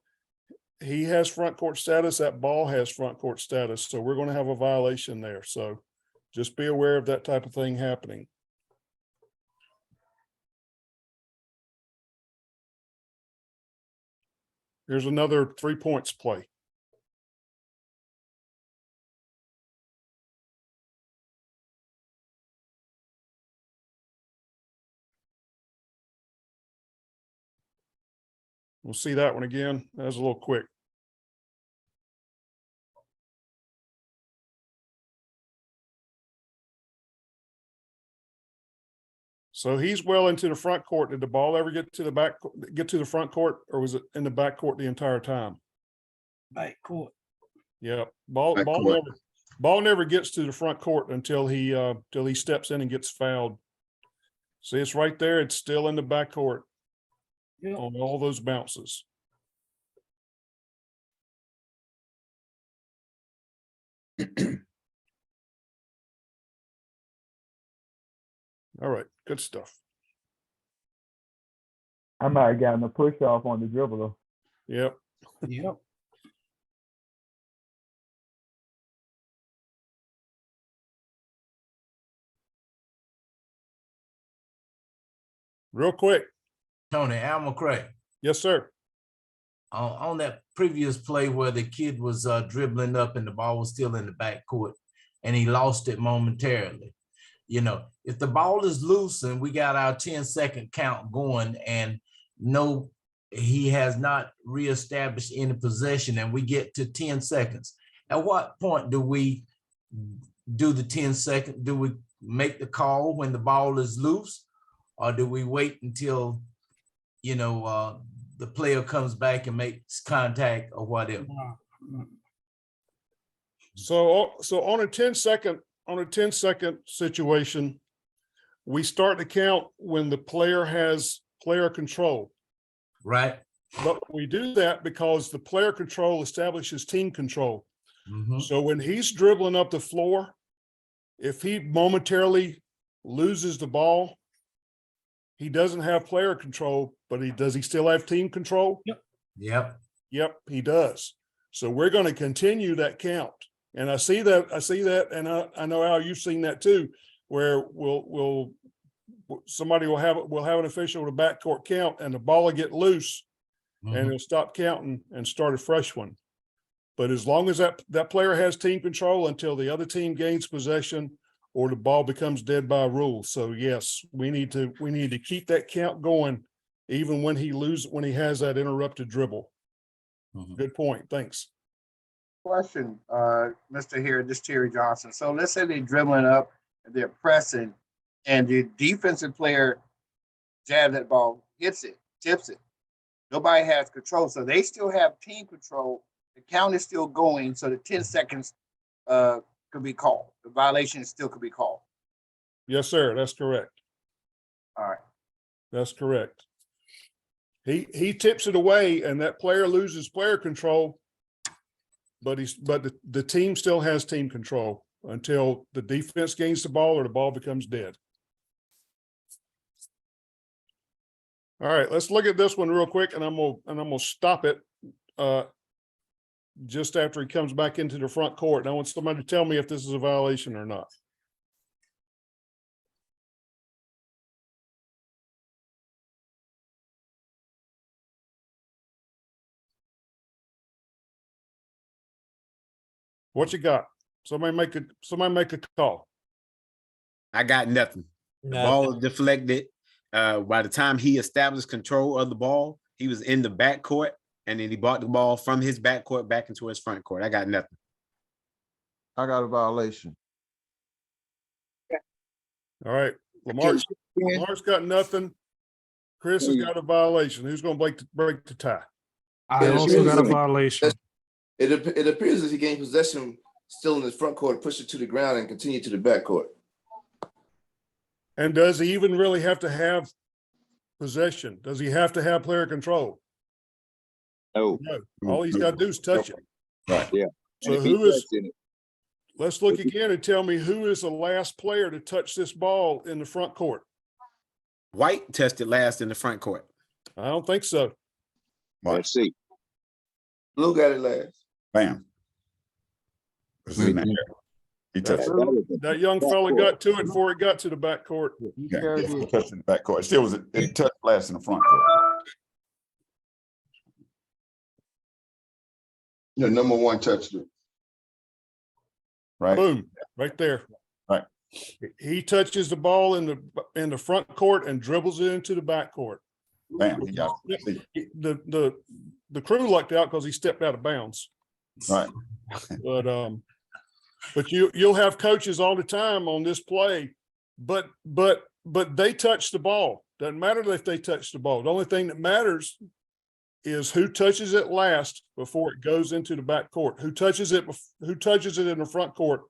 He has front court status. That ball has front court status. So we're going to have a violation there. So just be aware of that type of thing happening. Here's another 3 points play. We'll see that one again. That was a little quick. So he's well into the front court. Did the ball ever get to the front court, or was it in the back court the entire time? Back court. Yeah, ball never gets to the front court until he steps in and gets fouled. See, it's right there. It's still in the back court. Yeah. On all those bounces. All right, good stuff. I might have gotten a push off on the dribbler. Yep. Yep. Real quick. Tony, Al McCray. Yes, sir. On that previous play where the kid was dribbling up and the ball was still in the backcourt and he lost it momentarily. If the ball is loose and we got our 10-second count going and he has not reestablished any possession and we get to 10 seconds, at what point do we do the 10-second? Do we make the call when the ball is loose, or do we wait until the player comes back and makes contact or whatever? So on a 10-second situation, we start to count when the player has player control. Right. But we do that because the player control establishes team control. Mm-hmm. So when he's dribbling up the floor, if he momentarily loses the ball, he doesn't have player control, but does he still have team control? Yep. Yep, he does. So we're going to continue that count. And I see that, and I know, Al, you've seen that too, where somebody will have an official with a backcourt count and the ball will get loose, Mm-hmm. and he'll stop counting and start a fresh one. But as long as that player has team control until the other team gains possession or the ball becomes dead by rule. So yes, we need to keep that count going even when he has that interrupted dribble. Good point. Thanks. Question, Mr. Here, this Terry Johnson. So let's say they're dribbling up, they're pressing, and the defensive player jabs that ball, hits it, tips it. Nobody has control, so they still have team control. The count is still going, so the 10 seconds could be called. The violation still could be called. Yes, sir. That's correct. All right. That's correct. He tips it away, and that player loses player control. But the team still has team control until the defense gains the ball or the ball becomes dead. All right, let's look at this one real quick, and I'm gonna stop it just after he comes back into the front court. And I want somebody to tell me if this is a violation or not. What you got? Somebody make a call. I got nothing. The Nothing. ball was deflected. By the time he established control of the ball, he was in the backcourt, and then he brought the ball from his backcourt back into his front court. I got nothing. I got a violation. All right, Lamar's got nothing. Chris has got a violation. Who's going to break the tie? I also got a violation. It appears as he gained possession still in his front court, push it to the ground and continue to the back court. And does he even really have to have possession? Does he have to have player control? No. No. All he's got to do is touch it. Right. Yeah. So let's look again and tell me who is the last player to touch this ball in the front court? White tested last in the front court. I don't think so. Let's see. Blue got it last. Bam. What's his name? He touched it. That young fella got to it before it got to the back court. Yeah, he touched in the back court. It touched last in the front court. The number one touched it. Right. Boom, right there. Right. He touches the ball in the front court and dribbles it into the back court. Bam. He got it. The crew lucked out because he stepped out of bounds. Right. But you'll have coaches all the time on this play, but they touch the ball. Doesn't matter if they touch the ball. The only thing that matters is who touches it last before it goes into the back court. Who touches it in the front court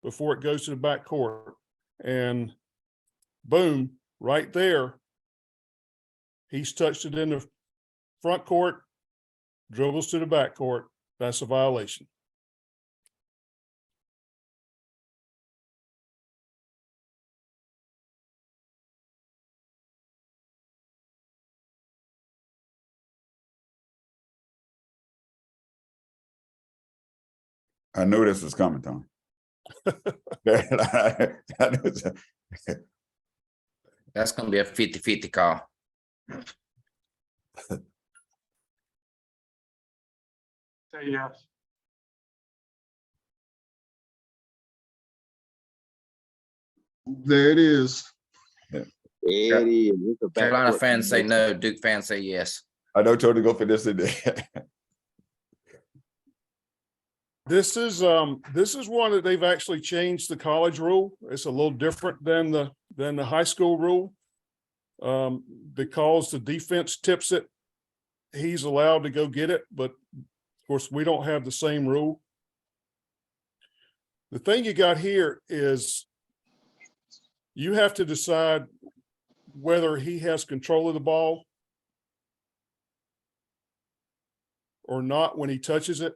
before it goes to the back court. And boom, right there, he's touched it in the front court, dribbles to the back court. That's a violation. I knew this was coming, Tony. I knew That's gonna be a 50-50 call. Say yes. There it is. There it is. It's a Carolina backcourt. fans say no, Duke fans say yes. I know Tony go for this today. This is one that they've actually changed the college rule. It's a little different than the high school rule. Because the defense tips it, he's allowed to go get it, but of course we don't have the same rule. The thing you got here is you have to decide whether he has control of the ball or not when he touches it.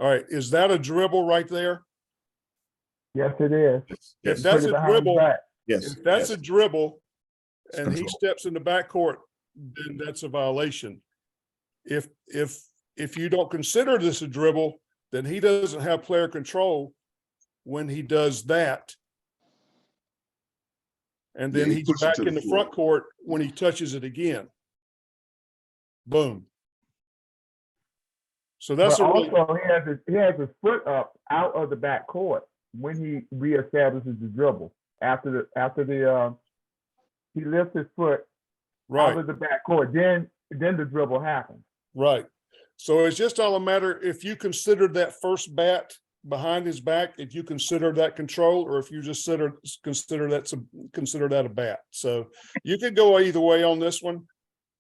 All right, is that a dribble right there? Yes, it is. If that's a dribble, Yes. if that's a dribble It's and he control. steps in the backcourt, then that's a violation. If you don't consider this a dribble, then he doesn't have player control when he does that. And then Yeah, he he's pushes it back to the in the floor. front court when he touches it again. Boom. So that's But a really, also he has his foot up out of the backcourt when he reestablishes the dribble. After he lifts his foot right, out of the backcourt, then the dribble happens. right. So it's just all a matter, if you consider that first bat behind his back, if you consider that control, or if you just consider that a bat. So you could go either way on this one.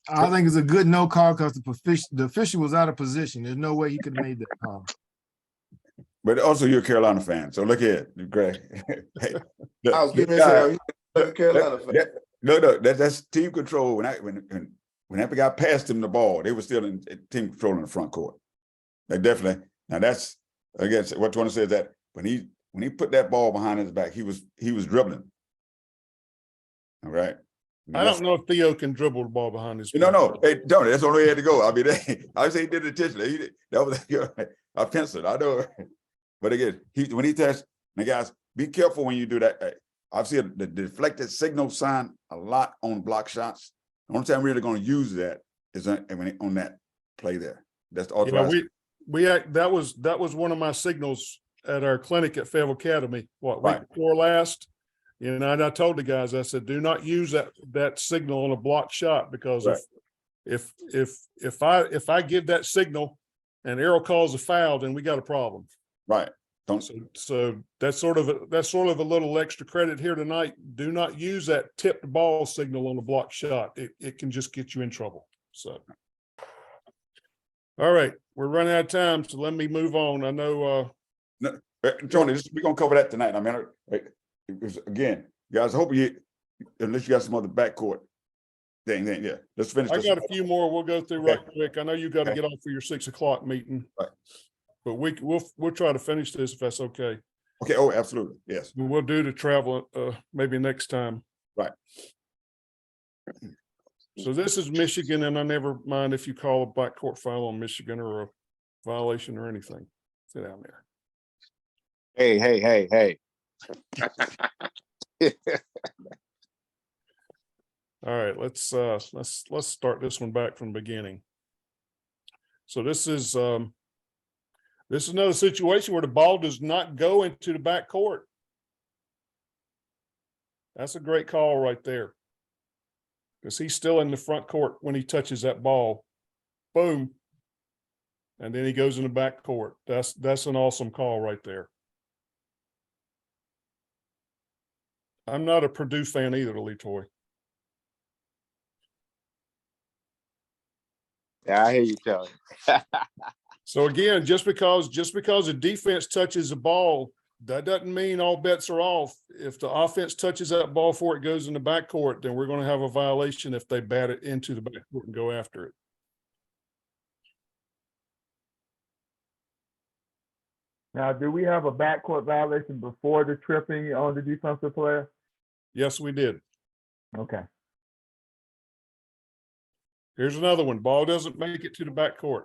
I think it's a good no call because the official was out of position. There's no way he could have made that call. But also you're a Carolina fan, so look here, Greg. Hey, look, I was this getting to guy- say, are you a Carolina fan? No, that's team control. When that guy passed him the ball, they were still in team control in the front court. They definitely. Now that's, I guess what you want to say is that when he put that ball behind his back, he was dribbling. All right. I don't know if Theo can dribble the ball behind his back. No, hey, don't. That's the only way he had to go. I mean, I would say he did it intentionally. That was a pencil. I know. But again, when he touched, the guys, be careful when you do that. I've seen the deflected signal sign a lot on block shots. The only time we're really going to use that is on that play there. That's the authorized. Yeah, that was one of my signals at our clinic at Fayetteville Academy. Week Right. before last, and I told the guys, I said, do not use that signal on a block shot, because Right. if I give that signal and Errol calls a foul, then we got a problem. Right. Don't. So that's sort of a little extra credit here tonight. Do not use that tipped ball signal on a block shot. It can just get you in trouble. So. All right, we're running out of time, so let me move on. I know, Tony, we're gonna cover that tonight. I mean, again, guys, I hope unless you got some other backcourt thing, yeah. Let's finish. I got a few more we'll go through right quick. I know you got to Okay. get off for your 6 o'clock meeting. Right. But we'll try to finish this if that's okay. Okay. Oh, absolutely. Yes. We'll do the travel maybe next time. Right. So this is Michigan, and I never mind if you call a backcourt foul on Michigan or a violation or anything. Sit down there. Hey. All right, let's start this one back from the beginning. So this is another situation where the ball does not go into the backcourt. That's a great call right there, because he's still in the front court when he touches that ball. Boom. And then he goes in the backcourt. That's an awesome call right there. I'm not a Purdue fan either, Letoy. Yeah, I hear you telling. So again, just because the defense touches the ball, that doesn't mean all bets are off. If the offense touches that ball before it goes in the backcourt, then we're going to have a violation if they bat it into the backcourt and go after it. Now, do we have a backcourt violation before the tripping on the defensive player? Yes, we did. Okay. Here's another one. Ball doesn't make it to the backcourt.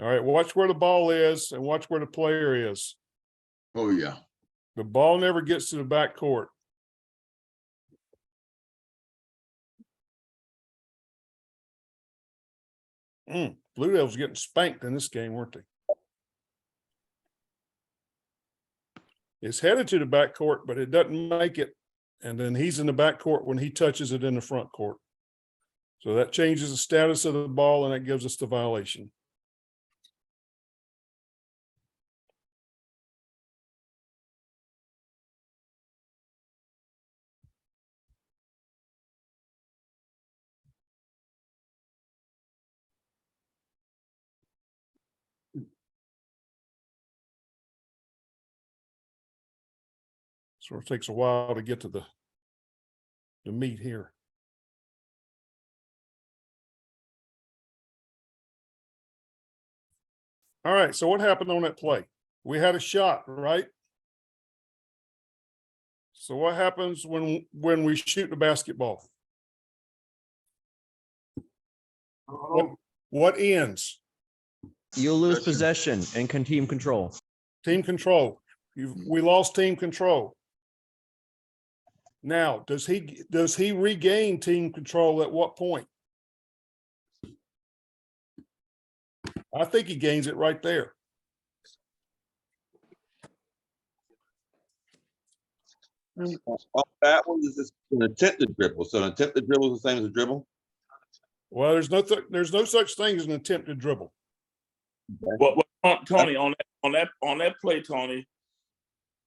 All right, watch where the ball is and watch where the player is. Oh, yeah. The ball never gets to the backcourt. Blue Devils getting spanked in this game, weren't they? It's headed to the backcourt, but it doesn't make it. And then he's in the backcourt when he touches it in the front court. So that changes the status of the ball, and that gives us the violation. So it takes a while to get to the meat here. All right, so what happened on that play? We had a shot, right? So what happens when we shoot the basketball? What ends? You'll lose possession and team control. Team control. We lost team control. Now, does he regain team control at what point? I think he gains it right there. That one is just an attempted dribble. So an attempted dribble is the same as a dribble. Well, there's no such thing as an attempted dribble. Well, Tony, on that play, Tony,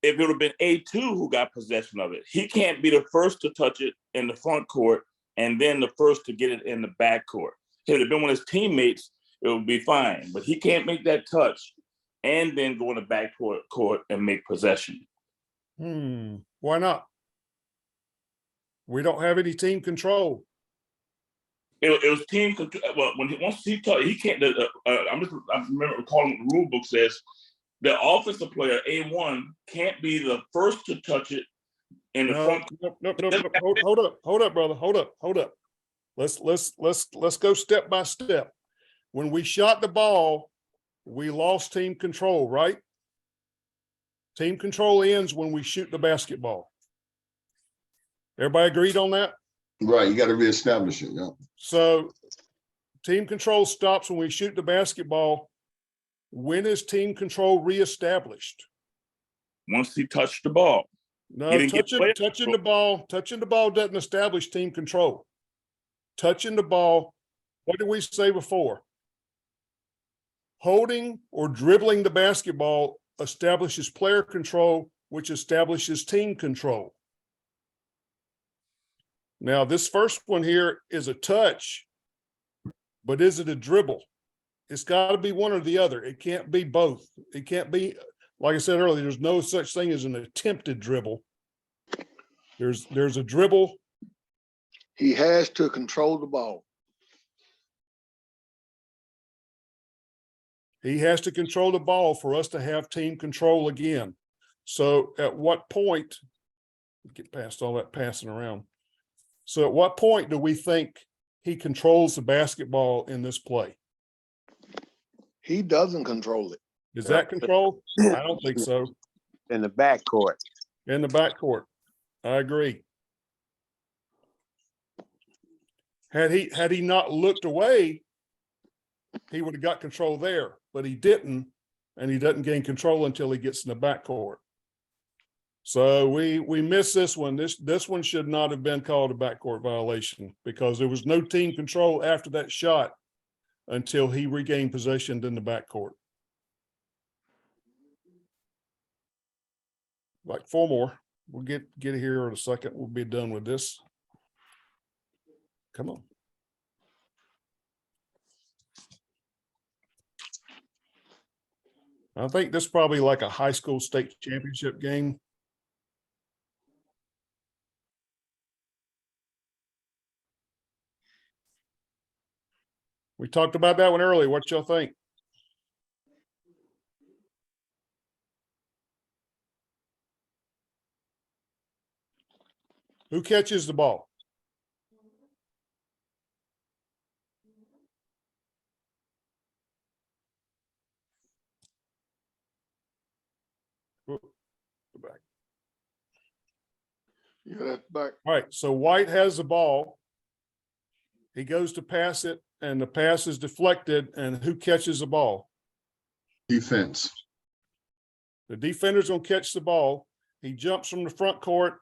if it would have been A2 who got possession of it, he can't be the first to touch it in the front court and then the first to get it in the back court. If it had been one of his teammates, it would be fine. But he can't make that touch and then go in the back court and make possession. Why not? We don't have any team control. It was team control. Well, once he touched, he can't. I remember recalling what the rule book says. The offensive player A1 can't be the first to touch it in the front. No. Hold up, brother. Hold up. Let's go step by step. When we shot the ball, we lost team control, right? Team control ends when we shoot the basketball. Everybody agreed on that? Right, you got to reestablish it, yeah. So team control stops when we shoot the basketball. When is team control reestablished? Once he touched the ball. No, touching the ball doesn't establish team control. Touching the ball, what did we say before? Holding or dribbling the basketball establishes player control, which establishes team control. Now, this first one here is a touch, but is it a dribble? It's got to be one or the other. It can't be both. It can't be, like I said earlier, there's no such thing as an attempted dribble. There's a dribble. He has to control the ball. He has to control the ball for us to have team control again. So at what point, get past all that passing around. So at what point do we think he controls the basketball in this play? He doesn't control it. Is that control? I don't think so. In the backcourt. In the backcourt. I agree. Had he not looked away, he would have got control there, but he didn't, and he doesn't gain control until he gets in the backcourt. So we missed this one. This one should not have been called a backcourt violation because there was no team control after that shot until he regained possession in the backcourt. Like 4 more. We'll get it here in a second. We'll be done with this. Come on. I think this is probably like a high school state championship game. We talked about that one earlier. What y'all think? Who catches the ball? Go back. Yeah, that's back. All right, so White has the ball. He goes to pass it, and the pass is deflected, and who catches the ball? Defense. The defender's gonna catch the ball. He jumps from the front court,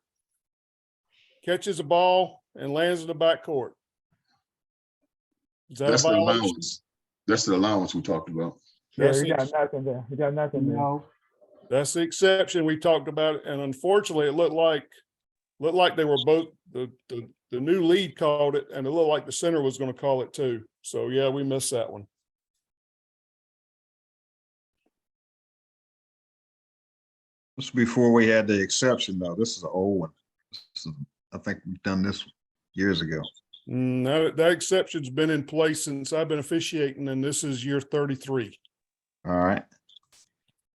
catches the ball, and lands in the back court. Is that That's a the violation? allowance. That's the allowance we talked about. Yeah, That's he the- got nothing there. He got nothing there. No, That's the exception we talked about, and unfortunately, it looked like they were both, the new lead called it, and it looked like the center was gonna call it too. So yeah, we missed that one. This is before we had the exception, though. This is an old one. I think we've done this years ago. That exception's been in place since I've been officiating, and this is year 33. All right.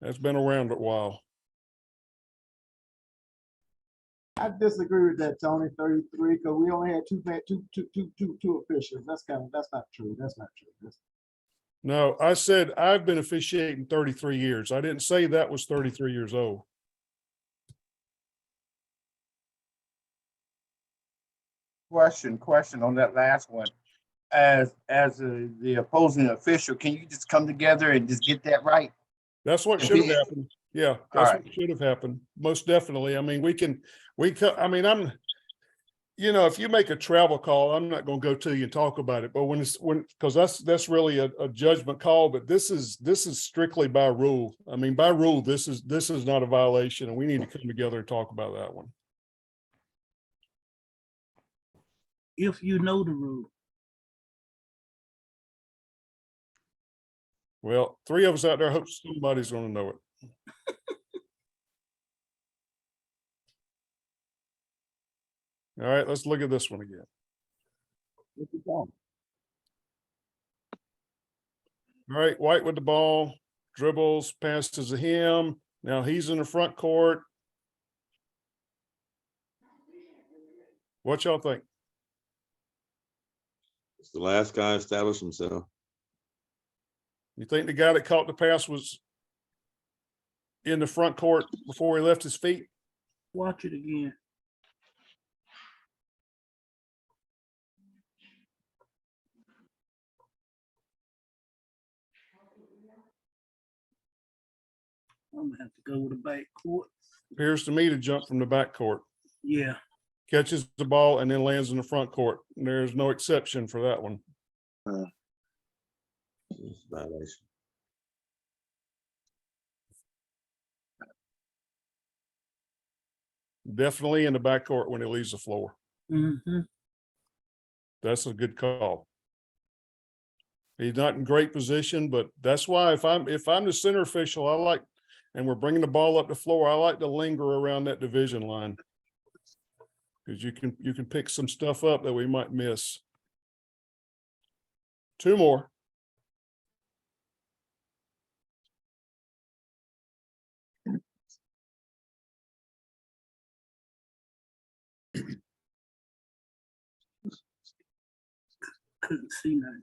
That's been around a while. I disagree with that, Tony. 33, because we only had two officials. That's not true. That's not true. No, I said I've been officiating 33 years. I didn't say that was 33 years old. Question on that last one. the opposing official, can you just come together and just get that right? That's what should have happened. Yeah, that's what should have happened. Most definitely. I mean, I mean, if you make a travel call, I'm not going to go to you and talk about it, but because that's really a judgment call, but this is strictly by rule. I mean, by rule, this is not a violation, and we need to come together and talk about that one. If you know the rule. Well, 3 of us out there, hope somebody's going to know it. All right, let's look at this one again. All right, White with the ball, dribbles, passes to him. Now he's in the front court. What y'all think? It's the last guy established himself. You think the guy that caught the pass was in the front court before he left his feet? Watch it again. I'm gonna have to go with the backcourt. Appears to me to jump from the backcourt. Yeah. Catches the ball and then lands in the front court. There's no exception for that one. Violation. Definitely in the backcourt when he leaves the floor. Mm-hmm. That's a good call. He's not in great position, but that's why if I'm the center official, and we're bringing the ball up the floor, I like to linger around that division line. Because you can pick some stuff up that we might miss. 2 more. Couldn't see nothing.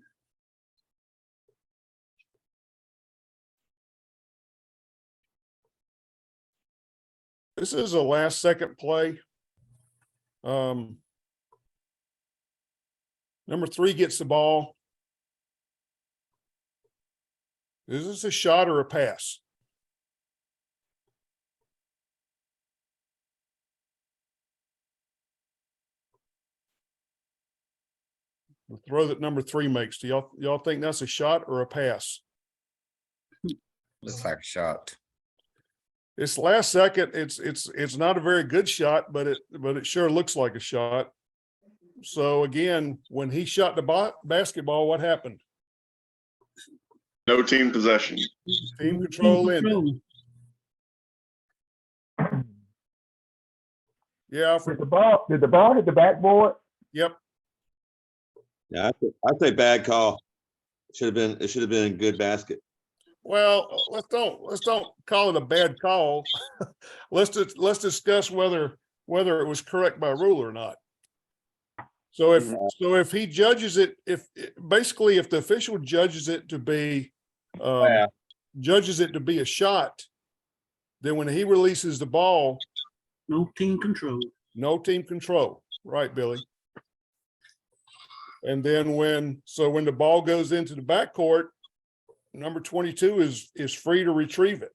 This is a last second play. Number 3 gets the ball. Is this a shot or a pass? The throw that number 3 makes. Do y'all think that's a shot or a pass? Looks like a shot. It's last second. It's not a very good shot, but it sure looks like a shot. So again, when he shot the basketball, what happened? No team possession. Team control ended. Yeah. Did the ball hit the backboard? Yep. Yeah, I'd say bad call. It should have been a good basket. Well, let's don't call it a bad call. Let's discuss whether it was correct by rule or not. So if he judges it, if the official judges it to be a shot, then when he releases the ball, no team control. No team control. Right, Billy. And then when the ball goes into the backcourt, number 22 is free to retrieve it.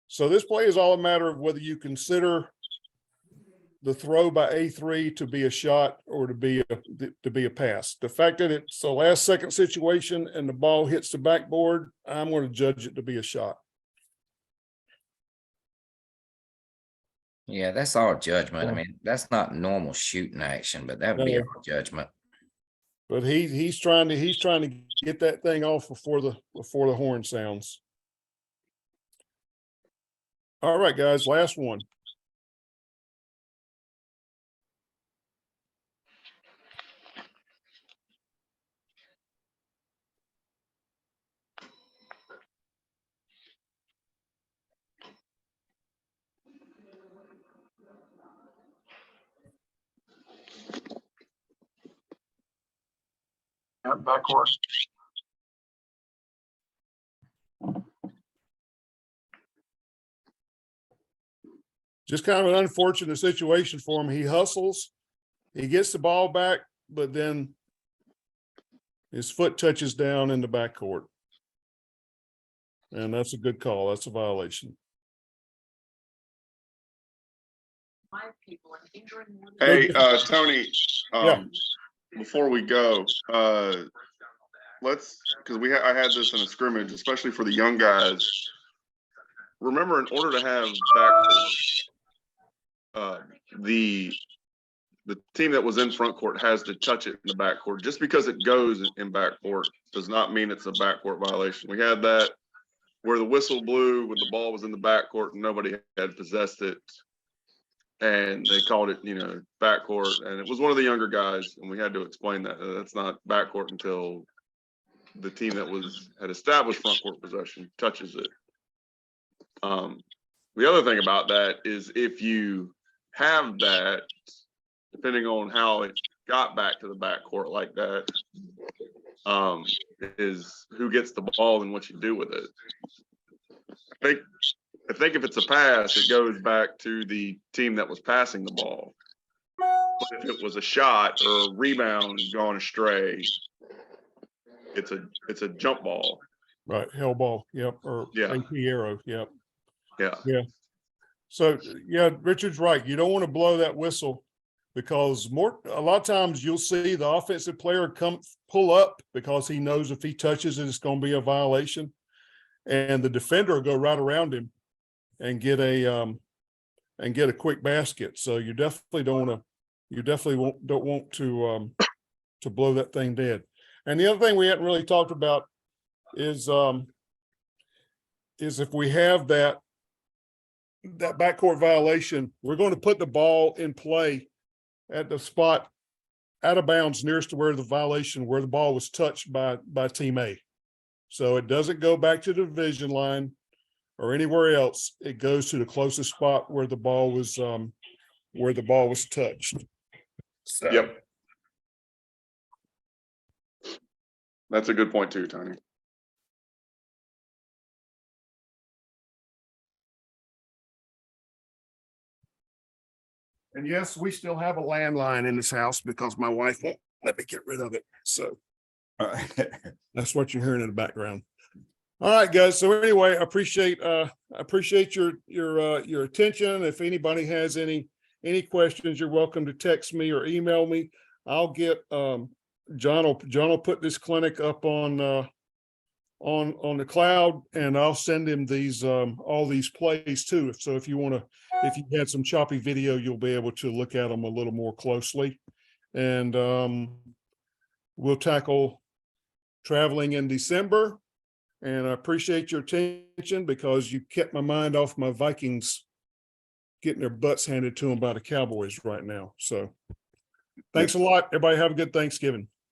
So this play is all a matter of whether you consider the throw by A3 to be a shot or to be a pass. The fact that it's a last second situation and the ball hits the backboard, I'm going to judge it to be a shot. Yeah, that's all judgment. I mean, that's not normal shooting action, but that would be all judgment. But he's trying to get that thing off before the horn sounds. All right, guys, last one. Backcourt. just kind of an unfortunate situation for him. He hustles, he gets the ball back, but then his foot touches down in the backcourt. And that's a good call. That's a violation. Hey, Tony, Yeah. before we go, let's, because I had this in a scrimmage, especially for the young guys. Remember, in order to have backcourt, the team that was in front court has to touch it in the backcourt. Just because it goes in backcourt does not mean it's a backcourt violation. We had that where the whistle blew when the ball was in the backcourt and nobody had possessed it. And they called it, backcourt. And it was one of the younger guys. And we had to explain that that's not backcourt until the team that had established front court possession touches it. The other thing about that is if you have that, depending on how it got back to the backcourt like that, is who gets the ball and what you do with it. I think if it's a pass, it goes back to the team that was passing the ball. But if it was a shot or a rebound gone astray, it's a jump ball. Right, hell ball, yep, or AP arrow, yep. Yeah. So, yeah, Richard's right. You don't want to blow that whistle because a lot of times you'll see the offensive player pull up because he knows if he touches it, it's going to be a violation. And the defender will go right around him and get a quick basket. So you definitely don't want to blow that thing dead. And the other thing we hadn't really talked about is if we have that backcourt violation, we're going to put the ball in play at the spot out of bounds nearest to where the ball was touched by team A. So it doesn't go back to the division line or anywhere else. It goes to the closest spot where the ball was touched. So. Yep. That's a good point too, Tony. And yes, we still have a landline in this house because my wife won't let me get rid of it. So that's what you're hearing in the background. All right, guys. So anyway, I appreciate your attention. If anybody has any questions, you're welcome to text me or email me. I'll get John will put this clinic up on the cloud, and I'll send him these all these plays too. So if you had some choppy video, you'll be able to look at them a little more closely. And we'll tackle traveling in December. And I appreciate your attention because you kept my mind off my Vikings getting their butts handed to them by the Cowboys right now. So thanks a lot. Everybody have a good Thanksgiving.